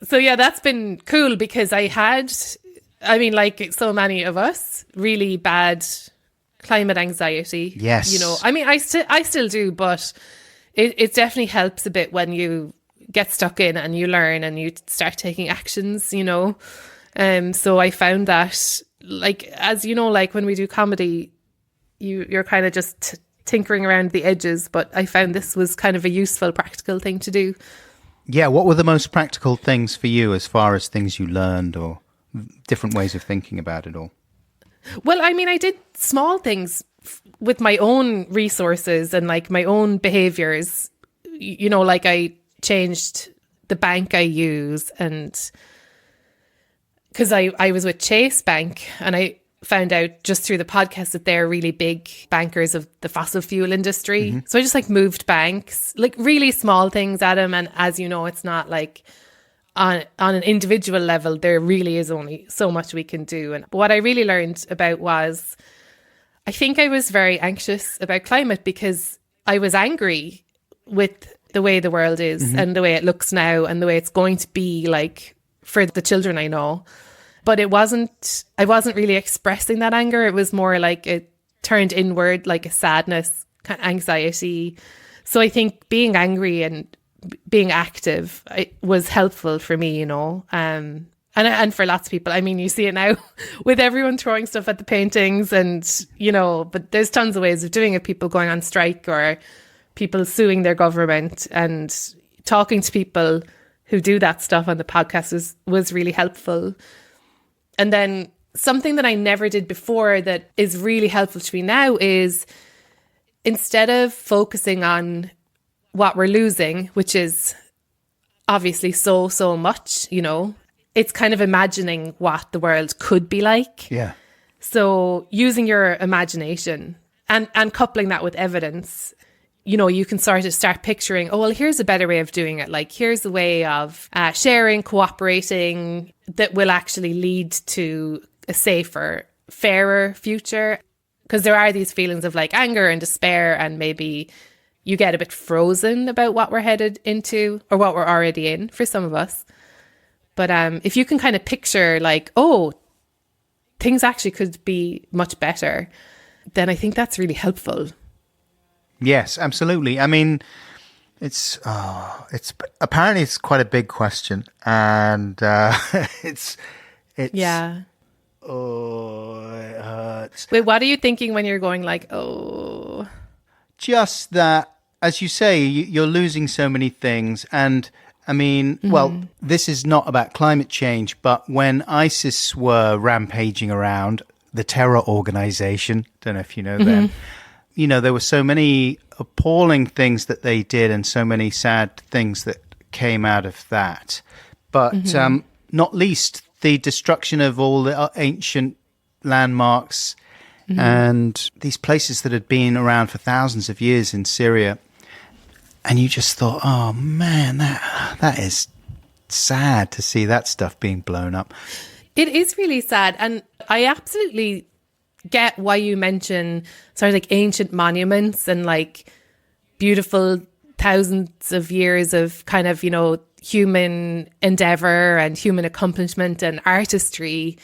So yeah, that's been cool because I had, like so many of us, really bad climate anxiety. Yes. You know, I still do, but it definitely helps a bit when you get stuck in and you learn and you start taking actions, you know. So I found that, like, as you know, like when we do comedy, you're kind of just tinkering around the edges, but I found this was kind of a useful, practical thing to do. Yeah, what were the most practical things for you as far as things you learned or different ways of thinking about it all? Well, I mean, I did small things with my own resources and like my own behaviors. You know, like I changed the bank I use, and because I was with Chase Bank, and I found out just through the podcast that they're really big bankers of the fossil fuel industry. So I just like moved banks, like really small things at them. And as you know, it's not like on an individual level, there really is only so much we can do. And what I really learned about was, I think I was very anxious about climate because I was angry with the way the world is and the way it looks now and the way it's going to be like for the children I know. But I wasn't really expressing that anger. It was more like it turned inward, like a sadness, kind of anxiety. So I think being angry and being active was helpful for me, you know, and for lots of people. I mean, you see it now with everyone throwing stuff at the paintings and, you know, but there's tons of ways of doing it. People going on strike or people suing their government, and talking to people who do that stuff on the podcast was really helpful. And then something that I never did before that is really helpful to me now is, instead of focusing on what we're losing, which is obviously so much, you know, it's kind of imagining what the world could be like. Yeah. So using your imagination and coupling that with evidence, you know, you can sort of start picturing, oh, well, here's a better way of doing it. Like, here's a way of sharing, cooperating that will actually lead to a safer, fairer future. Because there are these feelings of like anger and despair, and maybe you get a bit frozen about what we're headed into or what we're already in for some of us. But if you can kind of picture like, oh, things actually could be much better, then I think that's really helpful. Yes, absolutely. I mean, it's apparently it's quite a big question, and it's Yeah. oh, it hurts. Wait, what are you thinking when you're going like, oh? Just that, as you say, you're losing so many things. And I mean, well, this is not about climate change, but when ISIS were rampaging around, the terror organization, don't know if you know them, you know, there were so many appalling things that they did and so many sad things that came out of that. But not least the destruction of all the ancient landmarks and these places that had been around for thousands of years in Syria. And you just thought, oh man, that is sad to see that stuff being blown up. It is really sad. And I absolutely get why you mention sort of like ancient monuments and like beautiful thousands of years of kind of, you know, human endeavor and human accomplishment and artistry.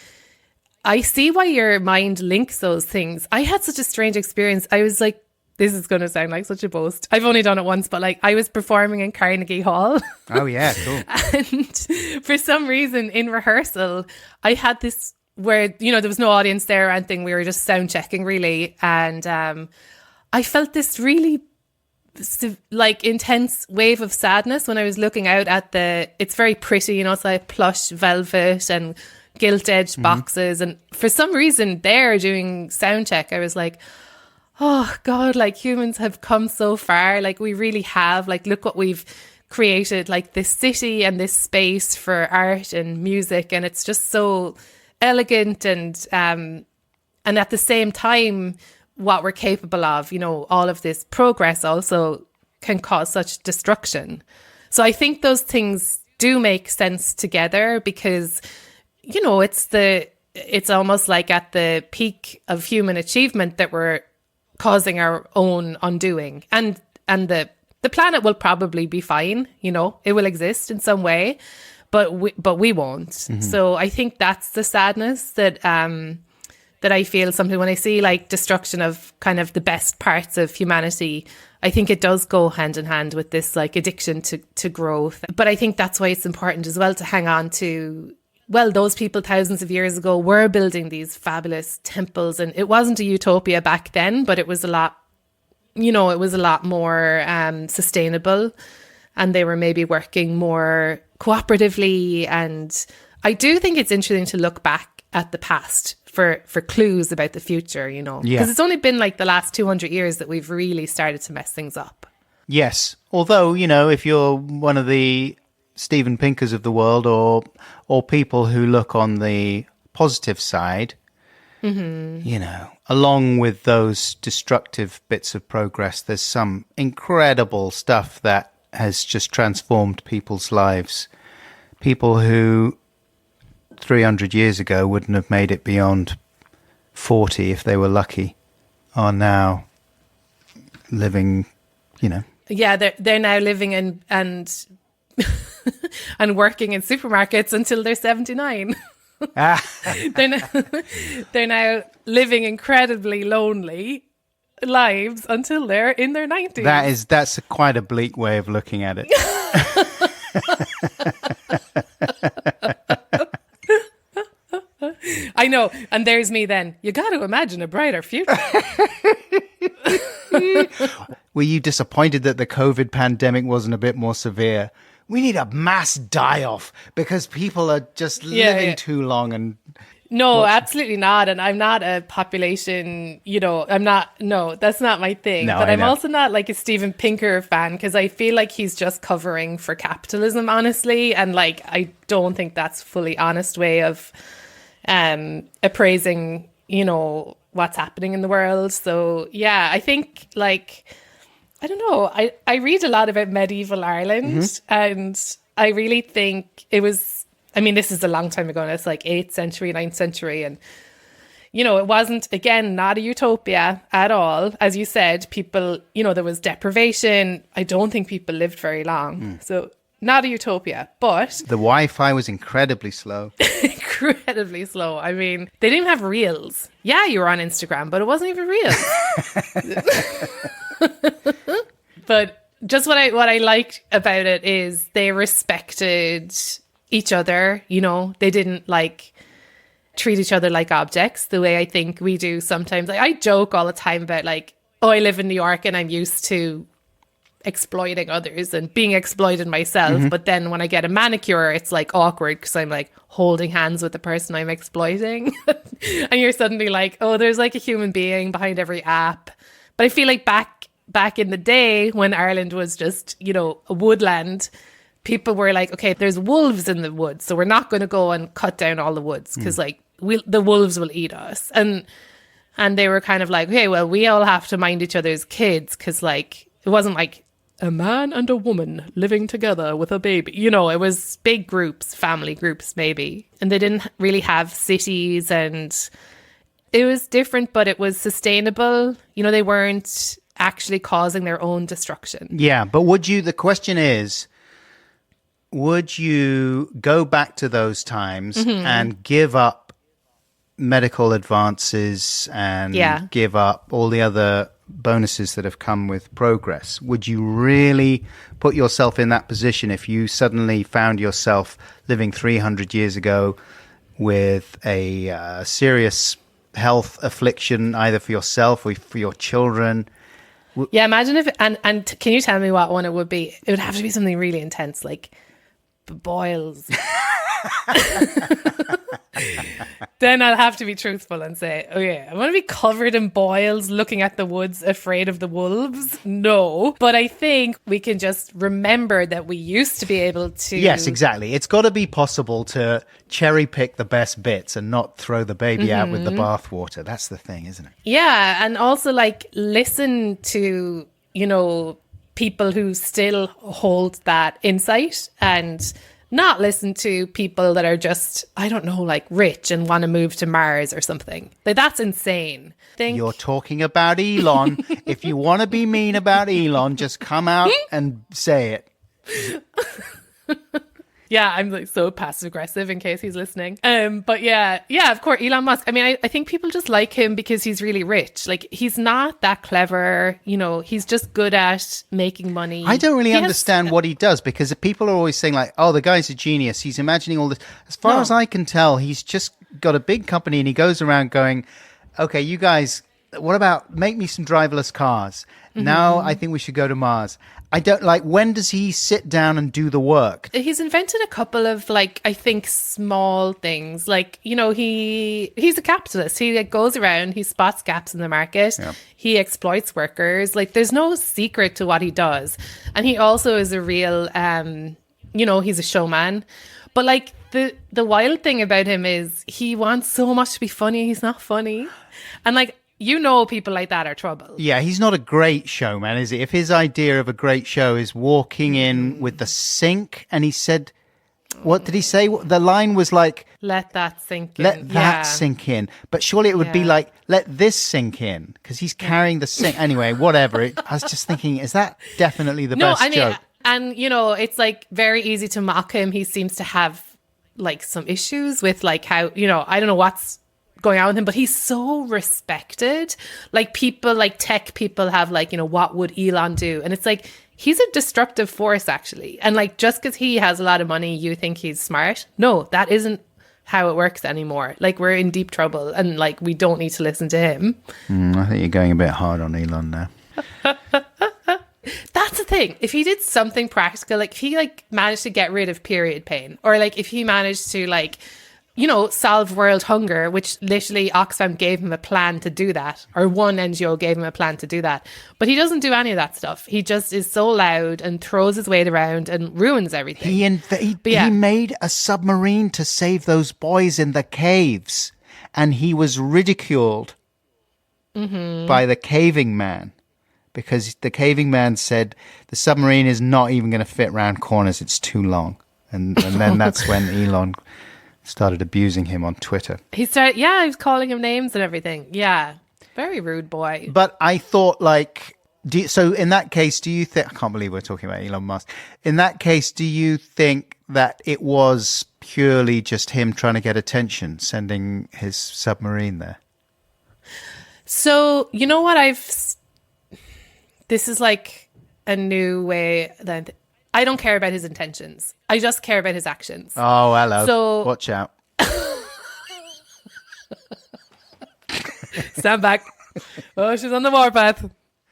I see why your mind links those things. I had such a strange experience. I was like, this is going to sound like such a boast. I've only done it once, but like I was performing in Carnegie Hall. Oh yeah, cool. And for some reason in rehearsal, I had this where, you know, there was no audience there or anything. We were just sound checking really. And I felt this really like intense wave of sadness when I was looking out at it's very pretty, you know, it's like plush velvet and gilt-edged boxes. And for some reason there doing sound check, I was like, oh God, like humans have come so far. Like we really have, like, look what we've created, like this city and this space for art and music. And it's just so elegant and at the same time, what we're capable of, you know, all of this progress also can cause such destruction. So I think those things do make sense together because, you know, it's almost like at the peak of human achievement that we're causing our own undoing. And the planet will probably be fine, you know, it will exist in some way, but we won't. So I think that's the sadness that I feel something when I see like destruction of kind of the best parts of humanity. I think it does go hand in hand with this like addiction to growth. But I think that's why it's important as well to hang on to, well, those people thousands of years ago were building these fabulous temples, and it wasn't a utopia back then, but it was a lot, you know, it was a lot more sustainable, and they were maybe working more cooperatively. And I do think it's interesting to look back at the past for clues about the future, you know, because it's only been like the last 200 years that we've really started to mess things up. Yes. Although, you know, if you're one of the Steven Pinkers of the world or people who look on the positive side, you know, along with those destructive bits of progress, there's some incredible stuff that has just transformed people's lives. People who 300 years ago wouldn't have made it beyond 40 if they were lucky are now living, you know. Yeah, they're now living and and working in supermarkets until they're 79. They're now living incredibly lonely lives until they're in their 90s. That's quite a bleak way of looking at it. I know. And there's me then. You got to imagine a brighter future. Were you disappointed that the COVID pandemic wasn't a bit more severe? We need a mass die-off because people are just living too long. And no, absolutely not. And I'm not a population, you know, that's not my thing. No, but I'm know. also not like a Steven Pinker fan because I feel like he's just covering for capitalism, honestly. And like, I don't think that's a fully honest way of appraising, you know, what's happening in the world. So yeah, I think like, I don't know, I read a lot about medieval Ireland and I really think it was, I mean, this is a long time ago and it's like 8th century, 9th century. And, you know, it wasn't, again, not a utopia at all. As you said, people, you know, there was deprivation. I don't think people lived very long. So not a utopia, but... The Wi-Fi was incredibly slow. Incredibly slow. I mean, they didn't have reels. Yeah, you were on Instagram, but it wasn't even real. But just what I liked about it is they respected each other. You know, they didn't like treat each other like objects the way I think we do sometimes. Like I joke all the time about like, oh, I live in New York and I'm used to exploiting others and being exploited myself. But then when I get a manicure, it's like awkward because I'm like holding hands with the person I'm exploiting. And you're suddenly like, oh, there's like a human being behind every app. But I feel like back in the day when Ireland was just, you know, a woodland, people were like, okay, there's wolves in the woods, so we're not going to go and cut down all the woods because like the wolves will eat us. And they were kind of like, okay, well, we all have to mind each other's kids because like it wasn't like a man and a woman living together with a baby. You know, it was big groups, family groups maybe. And they didn't really have cities and it was different, but it was sustainable. You know, they weren't actually causing their own destruction. Yeah, but the question is, would you go back to those times and give up medical advances and give up all the other bonuses that have come with progress? Would you really put yourself in that position if you suddenly found yourself living 300 years ago with a serious health affliction, either for yourself or for your children? Yeah, imagine if, and can you tell me what one it would be? It would have to be something really intense, like boils. Then I'll have to be truthful and say, oh yeah, I want to be covered in boils looking at the woods afraid of the wolves. No, but I think we can just remember that we used to be able to. Yes, exactly. It's got to be possible to cherry pick the best bits and not throw the baby out with the bathwater. That's the thing, isn't it? Yeah, and also like listen to, you know, people who still hold that insight and not listen to people that are just, I don't know, like rich and want to move to Mars or something. Like that's insane. You're talking about Elon. If you want to be mean about Elon, just come out and say it. Yeah, I'm like so passive aggressive in case he's listening. But yeah, of course, Elon Musk. I mean, I think people just like him because he's really rich. Like he's not that clever, you know, he's just good at making money. I don't really understand what he does because people are always saying like, oh, the guy's a genius. He's imagining all this. As far as I can tell, he's just got a big company and he goes around going, okay, you guys, what about make me some driverless cars? Now I think we should go to Mars. I don't like, when does he sit down and do the work? He's invented a couple of like, I think small things like, you know, he's a capitalist. He like, goes around, he spots gaps in the market. Yeah. He exploits workers. Like there's no secret to what he does. And he also is a real, you know, he's a showman. But like the wild thing about him is he wants so much to be funny. He's not funny. And like, you know, people like that are trouble. Yeah, he's not a great showman, is he? If his idea of a great show is walking in with the sink, and he said, what did he say? The line was like, let that sink in. Let that sink in. But surely it would be like, let this sink in, because he's carrying the sink. Anyway, whatever. I was just thinking, is that definitely the best joke? And, you know, it's like very easy to mock him. He seems to have like some issues with like how, you know, I don't know what's going on with him, but he's so respected. Like people, like tech people have like, you know, what would Elon do? And it's like, he's a disruptive force actually. And like, just because he has a lot of money, you think he's smart? No, that isn't how it works anymore. Like we're in deep trouble and like, we don't need to listen to him. I think you're going a bit hard on Elon now. That's the thing. If he did something practical, like if he like managed to get rid of period pain, or like if he managed to like, you know, solve world hunger, which literally Oxfam gave him a plan to do that, or one NGO gave him a plan to do that. But he doesn't do any of that stuff. He just is so loud and throws his weight around and ruins everything. He made a submarine to save those boys in the caves, and he was ridiculed by the caving man because the caving man said the submarine is not even going to fit round corners. It's too long. And then that's when Elon started abusing him on Twitter. He was calling him names and everything. Yeah, very rude boy. But I thought like, so in that case, do you think, I can't believe we're talking about Elon Musk. In that case, do you think that it was purely just him trying to get attention, sending his submarine there? So, you know what this is like, a new way that I don't care about his intentions. I just care about his actions. Oh, hello. So- watch out. Stand back. Oh, she's on the warpath.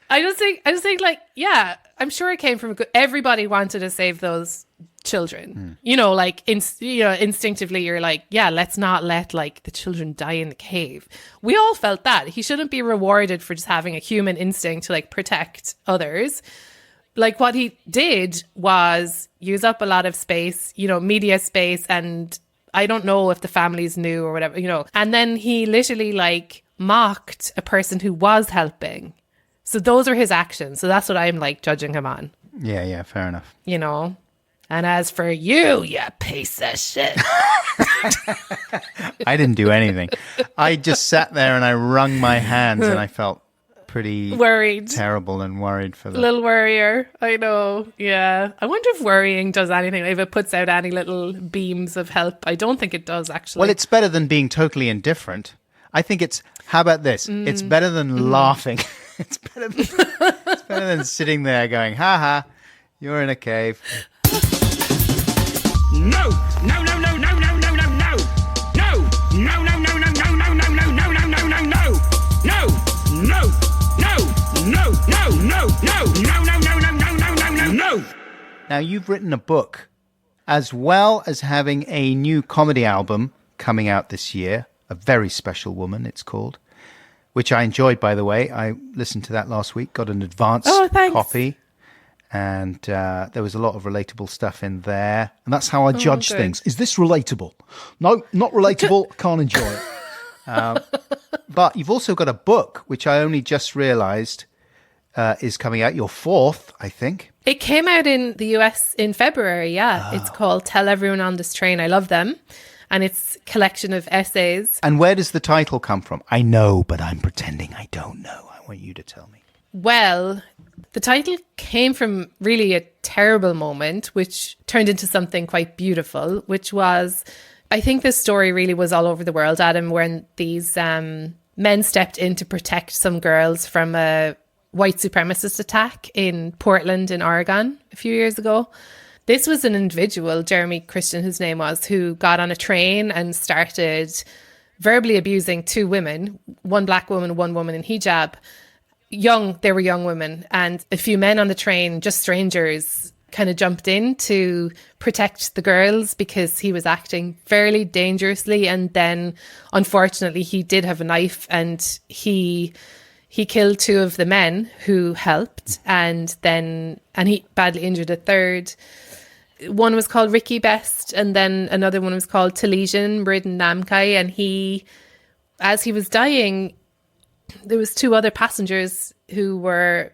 I just think like, yeah, I'm sure it came from everybody wanted to save those children. You know, like instinctively you're like, yeah, let's not let like the children die in the cave. We all felt that. He shouldn't be rewarded for just having a human instinct to like protect others. Like what he did was use up a lot of space, media space, and I don't know if the families knew or whatever, and then he literally like mocked a person who was helping. So those are his actions. So that's what I'm like judging him on. Yeah, fair enough. And as for you piece of shit. I didn't do anything. I just sat there and I wrung my hands and I felt pretty worried. Terrible and worried for them. Little worrier. I know. Yeah. I wonder if worrying does anything, if it puts out any little beams of help. I don't think it does, actually. Well, it's better than being totally indifferent. I think how about this? It's better than laughing. It's better than sitting there going, ha ha, you're in a cave. No, no, no, no, no, no, no, no, no. No, no, no, no, no, no, no, no, no, no, no, no, no, no. No, no, no, no, no, no, no, no, no, no, no, no, no, no, no, no. Now, you've written a book, as well as having a new comedy album coming out this year, A Very Special Woman, it's called, which I enjoyed, by the way. I listened to that last week, got an advance copy, and there was a lot of relatable stuff in there. And that's how I judge things. Is this relatable? No, not relatable. Can't enjoy it. But you've also got a book, which I only just realised is coming out, your fourth, I think. It came out in the US in February, yeah. It's called Tell Everyone on This Train I Love Them. And it's a collection of essays. And where does the title come from? I know, but I'm pretending I don't know. I want you to tell me. Well, the title came from really a terrible moment, which turned into something quite beautiful, which was, I think this story really was all over the world, Adam, when these men stepped in to protect some girls from a white supremacist attack in Portland in Oregon a few years ago. This was an individual, Jeremy Christian, his name was, who got on a train and started verbally abusing two women, one black woman, one woman in hijab. They were young women. And a few men on the train, just strangers, kind of jumped in to protect the girls because he was acting fairly dangerously. And then, unfortunately, he did have a knife and he killed two of the men who helped. And he badly injured a third. One was called Ricky Best, and then another one was called Talesian Mridin Namkai. And as he was dying, there was two other passengers who were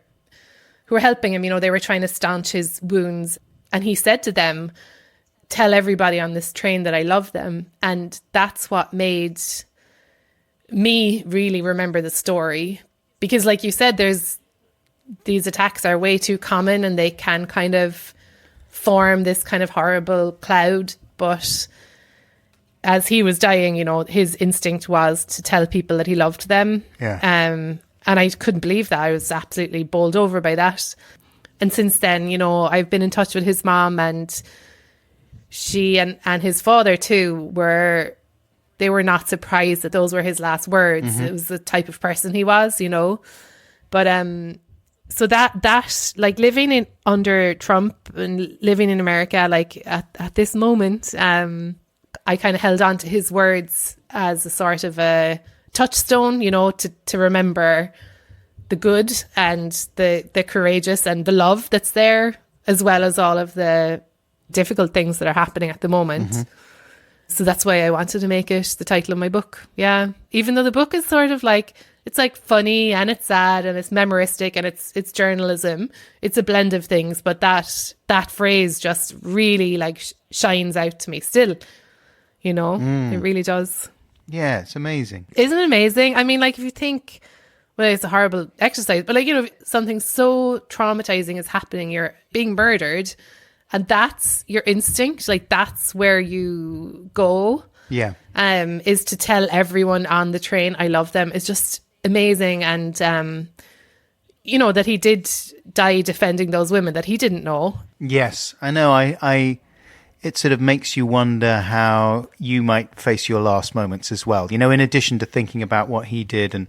helping him. They were trying to staunch his wounds. And he said to them, tell everybody on this train that I love them. And that's what made me really remember the story. Because like you said, these attacks are way too common and they can kind of form this kind of horrible cloud. But as he was dying, his instinct was to tell people that he loved them. Yeah. And I couldn't believe that. I was absolutely bowled over by that. And since then, I've been in touch with his mom, and she and his father too they were not surprised that those were his last words. Mm-hmm. It was the type of person he was, But so that like living under Trump and living in America, like at this moment, I kind of held on to his words as a sort of a touchstone, to remember the good and the courageous and the love that's there, as well as all of the difficult things that are happening at the moment. Mm-hmm. So that's why I wanted to make it the title of my book. Yeah. Even though the book is sort of like, it's like funny and it's sad and it's memoristic and it's journalism. It's a blend of things, but that phrase just really like shines out to me still, It really does. Yeah, it's amazing. Isn't it amazing? I mean, like if you think, well, it's a horrible exercise, but like, something so traumatizing is happening, you're being murdered, and that's your instinct, like that's where you go. Yeah. Is to tell everyone on the train I love them. It's just amazing. And that he did die defending those women that he didn't know. Yes, I know. It sort of makes you wonder how you might face your last moments as well. In addition to thinking about what he did and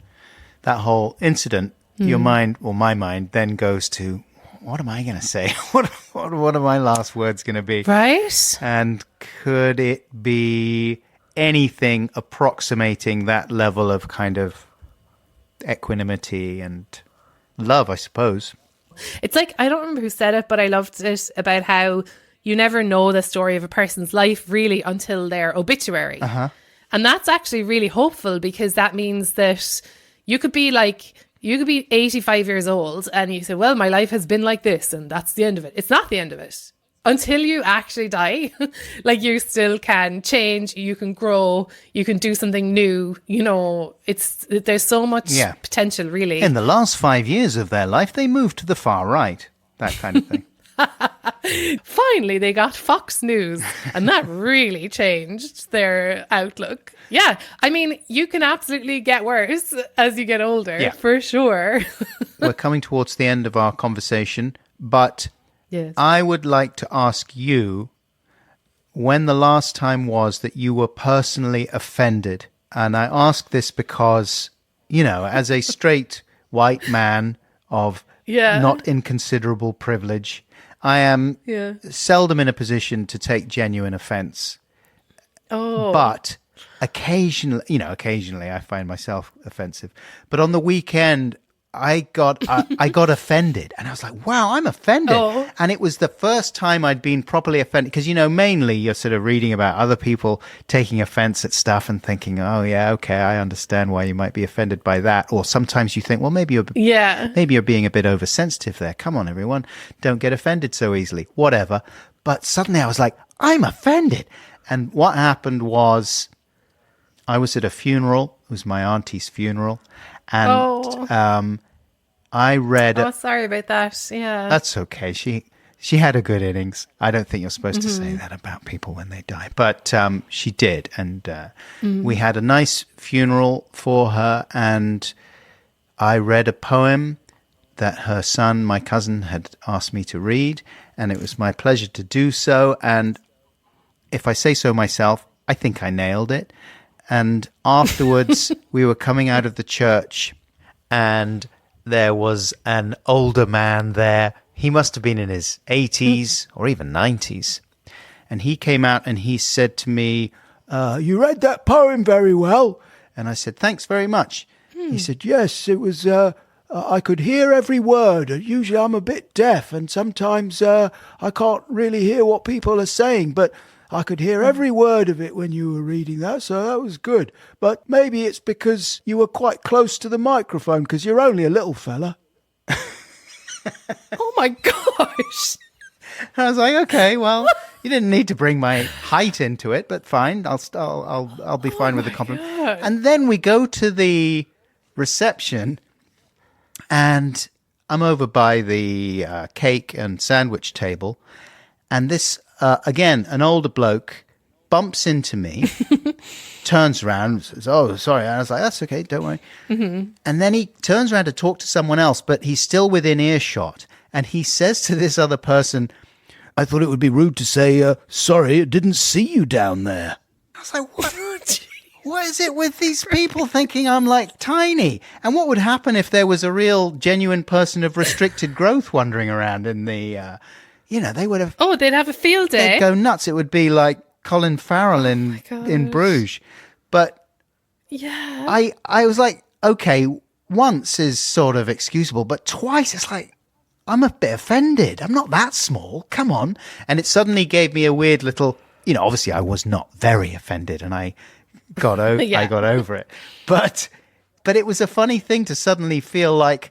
that whole incident, your mind, or my mind, then goes to, what am I going to say? What are my last words going to be? Right. And could it be anything approximating that level of kind of equanimity and love, I suppose? It's like, I don't remember who said it, but I loved it about how you never know the story of a person's life really until their obituary. And that's actually really hopeful, because that means that you could be 85 years old and you say, well, my life has been like this and that's the end of it. It's not the end of it. Until you actually die, you still can change, you can grow, you can do something new. There's so much potential, really. In the last 5 years of their life, they moved to the far right, that kind of thing. Finally, they got Fox News, and that really changed their outlook. Yeah, I mean, you can absolutely get worse as you get older, for sure. We're coming towards the end of our conversation, but yes. I would like to ask you when the last time was that you were personally offended. And I ask this because, as a straight white man of not inconsiderable privilege, I am seldom in a position to take genuine offense. Oh. But occasionally I find myself offensive. But on the weekend, I got offended, and I was like, wow, I'm offended. Oh. And it was the first time I'd been properly offended, because, mainly you're sort of reading about other people taking offense at stuff and thinking, oh yeah, okay, I understand why you might be offended by that. Or sometimes you think, well, maybe you're being a bit oversensitive there. Come on, everyone, don't get offended so easily, whatever. But suddenly I was like, I'm offended. And what happened was, I was at a funeral. It was my auntie's funeral. And I read... Oh, sorry about that. Yeah. That's okay. She had a good innings. I don't think you're supposed to say that about people when they die. But she did. And we had a nice funeral for her. And I read a poem that her son, my cousin, had asked me to read. And it was my pleasure to do so. And if I say so myself, I think I nailed it. And afterwards, we were coming out of the church, and there was an older man there. He must have been in his 80s or even 90s. And he came out and he said to me, you read that poem very well. And I said, thanks very much. He said, yes, it was, I could hear every word. Usually I'm a bit deaf, and sometimes I can't really hear what people are saying, but I could hear every word of it when you were reading that, so that was good. But maybe it's because you were quite close to the microphone, because you're only a little fella. Oh my gosh. I was like, okay, well, you didn't need to bring my height into it, but fine, I'll be fine with the compliment. God. And then we go to the reception, and I'm over by the cake and sandwich table, and this. Again, an older bloke bumps into me, turns around and says, oh, sorry. And I was like, that's okay, don't worry. And then he turns around to talk to someone else, but he's still within earshot. And he says to this other person, I thought it would be rude to say, sorry, I didn't see you down there. I was like, what? What is it with these people thinking I'm like tiny? And what would happen if there was a real genuine person of restricted growth wandering around in the... they would have... Oh, they'd have a field day. They'd go nuts. It would be like Colin Farrell in Bruges. But yeah, I was like, okay, once is sort of excusable, but twice it's like, I'm a bit offended. I'm not that small. Come on. And it suddenly gave me a weird little... obviously I was not very offended, and I got over it. But it was a funny thing to suddenly feel like,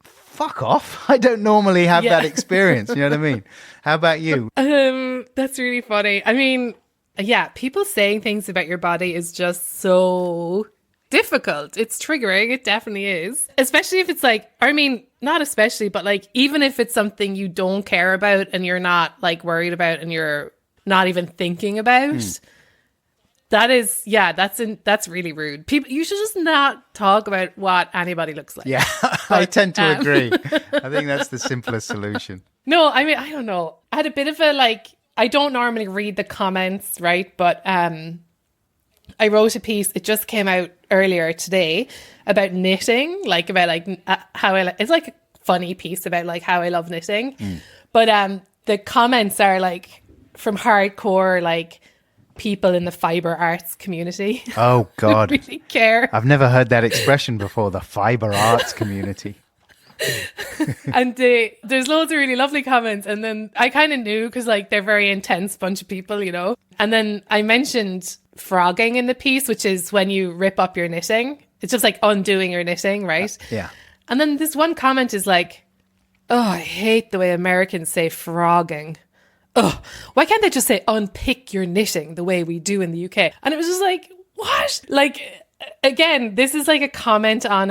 fuck off. I don't normally have that experience. You know what I mean? How about you? That's really funny. I mean, yeah, people saying things about your body is just so difficult. It's triggering. It definitely is. Especially if it's like, I mean, not especially, but like, even if it's something you don't care about and you're not like worried about and you're not even thinking about. that's really rude. People, you should just not talk about what anybody looks like. Yeah, I tend to agree. I think that's the simplest solution. No, I mean, I don't know. I had a bit of I don't normally read the comments, right? But I wrote a piece, it just came out earlier today, about knitting, how it's like a funny piece about like how I love knitting. But the comments are like from hardcore, like, people in the fiber arts community. Oh, God. Who really care. I've never heard that expression before, the fiber arts community. And there's loads of really lovely comments. And then I kind of knew because like they're very intense bunch of people, you know. And then I mentioned frogging in the piece, which is when you rip up your knitting. It's just like undoing your knitting, right? Yeah. And then this one comment is like, oh, I hate the way Americans say frogging. Oh, why can't they just say unpick your knitting the way we do in the UK? And it was just like, what? Like, again, this is like a comment on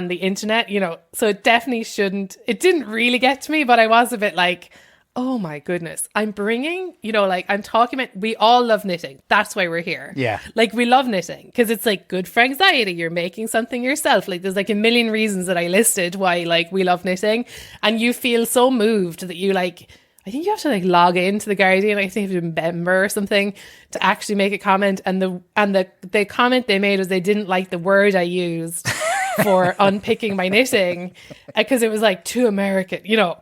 the internet, you know, so it definitely shouldn't. It didn't really get to me, but I was a bit like, oh my goodness, I'm bringing, you know, like I'm talking about, we all love knitting. That's why we're here. Yeah. Like we love knitting because it's like good for anxiety. You're making something yourself. Like there's like a million reasons that I listed why like we love knitting, and you feel so moved that you like, I think you have to like log into the Guardian. I think you have to be a member or something to actually make a comment. And the comment they made was they didn't like the word I used for unpicking my knitting because it was like too American, you know.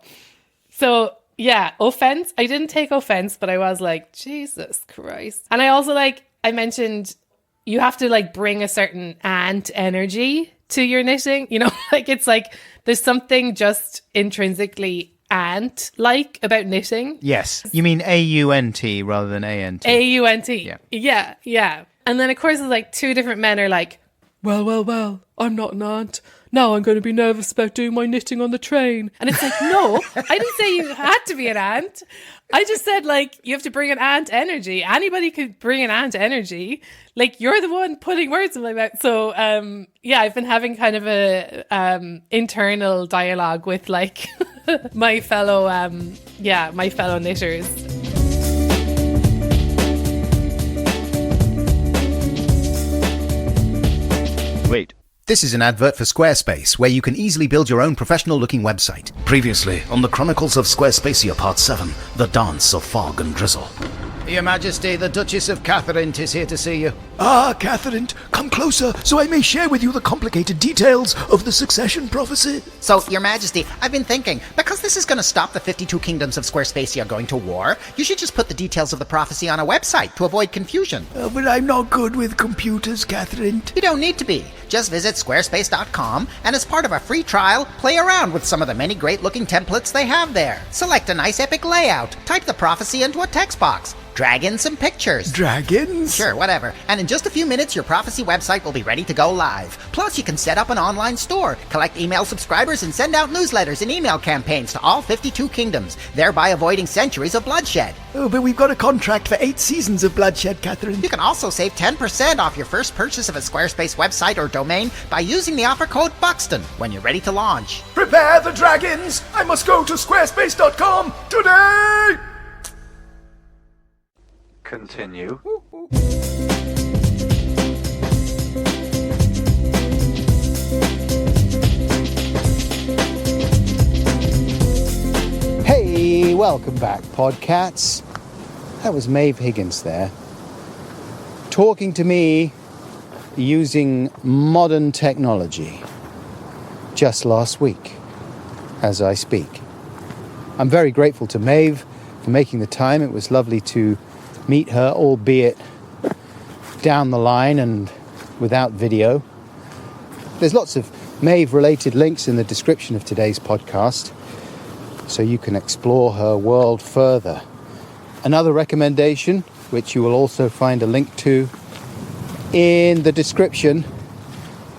So yeah, offense. I didn't take offense, but I was like, Jesus Christ. And I also I mentioned you have to like bring a certain ant energy to your knitting, you know, like it's like there's something just intrinsically ant-like about knitting. Yes. You mean A-U-N-T rather than A-N-T. A-U-N-T. Yeah. Yeah. And then, of course, it's like two different men are like, well, I'm not an ant. Now I'm going to be nervous about doing my knitting on the train. And it's like, no, I didn't say you had to be an ant. I just said, like, you have to bring an ant energy. Anybody could bring an ant energy. Like, you're the one putting words in my mouth. So, yeah, I've been having kind of a internal dialogue with, like, my fellow knitters. Wait. This is an advert for Squarespace, where you can easily build your own professional-looking website. Previously, on the Chronicles of Squarespacia Part 7, The Dance of Fog and Drizzle. Your Majesty, the Duchess of Catherine is here to see you. Ah, Catherine, come closer so I may share with you the complicated details of the succession prophecy. So, Your Majesty, I've been thinking, because this is going to stop the 52 kingdoms of Squarespacia going to war, you should just put the details of the prophecy on a website to avoid confusion. But I'm not good with computers, Catherine. You don't need to be. Just visit squarespace.com, and as part of a free trial, play around with some of the many great-looking templates they have there. Select a nice epic layout, type the prophecy into a text box, drag in some pictures. Dragons? Sure, whatever. And in just a few minutes, your prophecy website will be ready to go live. Plus, you can set up an online store, collect email subscribers, and send out newsletters and email campaigns to all 52 kingdoms, thereby avoiding centuries of bloodshed. Oh, but we've got a contract for 8 seasons of bloodshed, Catherine. You can also save 10% off your first purchase of a Squarespace website or domain by using the offer code Buxton when you're ready to launch. Prepare the dragons! I must go to squarespace.com today! Continue. Hey, welcome back, Podcats. That was Maeve Higgins there, talking to me using modern technology just last week as I speak. I'm very grateful to Maeve for making the time. It was lovely to meet her, albeit down the line and without video. There's lots of Maeve-related links in the description of today's podcast, so you can explore her world further. Another recommendation, which you will also find a link to in the description,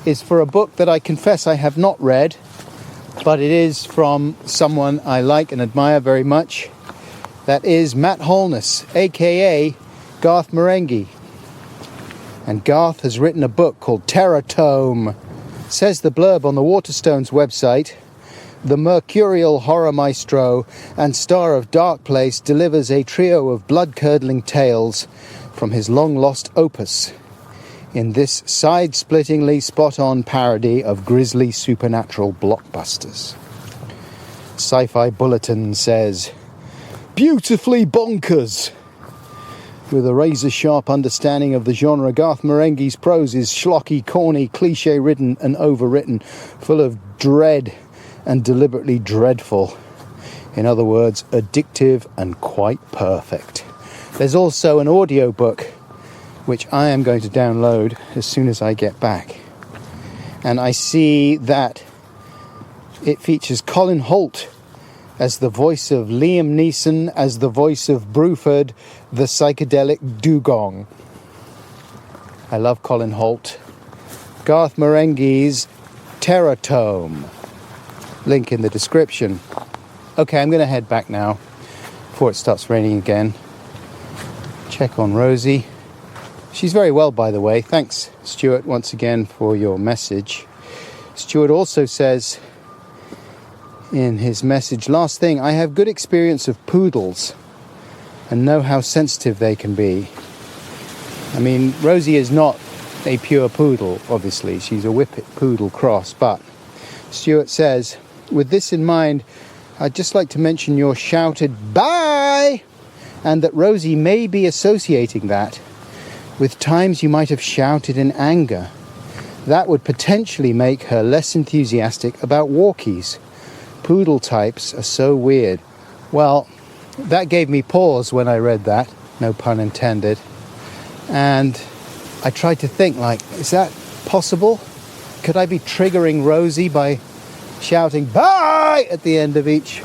is for a book that I confess I have not read, but it is from someone I like and admire very much. That is Matt Holness, a.k.a. Garth Marenghi. And Garth has written a book called Terratome. Says the blurb on the Waterstones website, the mercurial horror maestro and star of Dark Place delivers a trio of blood-curdling tales from his long-lost opus in this side-splittingly spot-on parody of grisly supernatural blockbusters. Sci-Fi Bulletin says, beautifully bonkers! With a razor-sharp understanding of the genre, Garth Marenghi's prose is schlocky, corny, cliché-ridden and overwritten, full of dread and deliberately dreadful. In other words, addictive and quite perfect. There's also an audiobook which I am going to download as soon as I get back. And I see that it features Colin Holt as the voice of Liam Neeson, as the voice of Bruford, the psychedelic dugong. I love Colin Holt. Garth Marenghi's Terratome. Link in the description. Okay, I'm going to head back now before it starts raining again. Check on Rosie. She's very well, by the way. Thanks, Stuart, once again for your message. Stuart also says in his message, last thing, I have good experience of poodles and know how sensitive they can be. I mean, Rosie is not a pure poodle, obviously. She's a Whippet Poodle cross, but Stuart says, with this in mind, I'd just like to mention your shouted bye, and that Rosie may be associating that with times you might have shouted in anger. That would potentially make her less enthusiastic about walkies. Poodle types are so weird. Well, that gave me pause when I read that, no pun intended. And I tried to think, like, is that possible? Could I be triggering Rosie by shouting bye at the end of each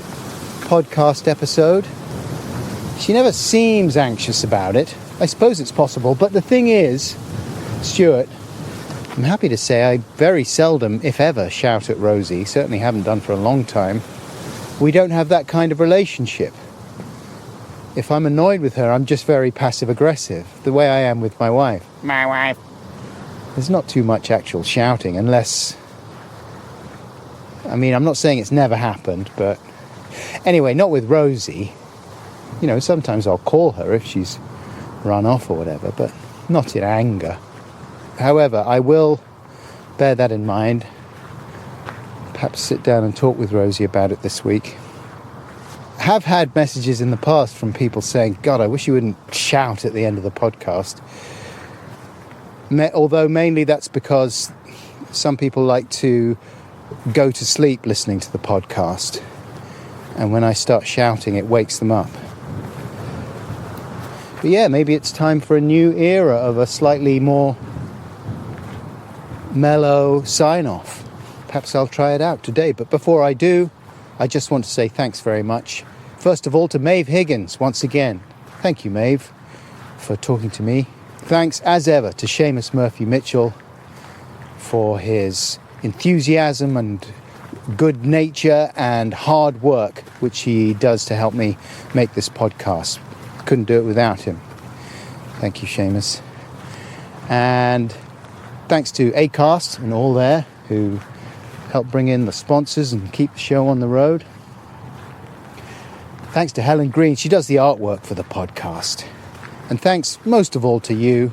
podcast episode? She never seems anxious about it. I suppose it's possible, but the thing is, Stuart, I'm happy to say I very seldom, if ever, shout at Rosie. Certainly haven't done for a long time. We don't have that kind of relationship. If I'm annoyed with her, I'm just very passive-aggressive, the way I am with my wife. My wife. There's not too much actual shouting, unless... I mean, I'm not saying it's never happened, but... Anyway, not with Rosie. You know, sometimes I'll call her if she's run off or whatever, but not in anger. However, I will bear that in mind. Perhaps sit down and talk with Rosie about it this week. I have had messages in the past from people saying, God, I wish you wouldn't shout at the end of the podcast. Although mainly that's because some people like to go to sleep listening to the podcast. And when I start shouting, it wakes them up. But yeah, maybe it's time for a new era of a slightly more mellow sign-off. Perhaps I'll try it out today. But before I do, I just want to say thanks very much. First of all, to Maeve Higgins, once again. Thank you, Maeve, for talking to me. Thanks, as ever, to Seamus Murphy-Mitchell for his enthusiasm and good nature and hard work, which he does to help me make this podcast. Couldn't do it without him. Thank you, Seamus. And thanks to Acast and all there who help bring in the sponsors and keep the show on the road. Thanks to Helen Green. She does the artwork for the podcast. And thanks most of all to you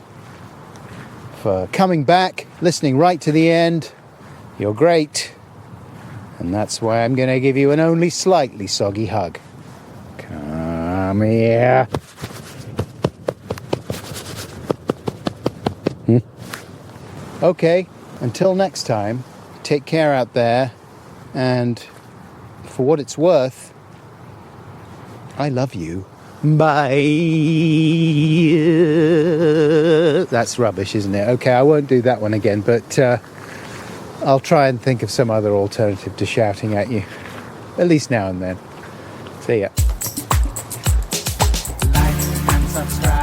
for coming back, listening right to the end. You're great. And that's why I'm going to give you an only slightly soggy hug. Come here. Okay, until next time, take care out there, and for what it's worth, I love you. Bye. That's rubbish, isn't it? Okay, I won't do that one again, but I'll try and think of some other alternative to shouting at you, at least now and then. See ya. Like and subscribe.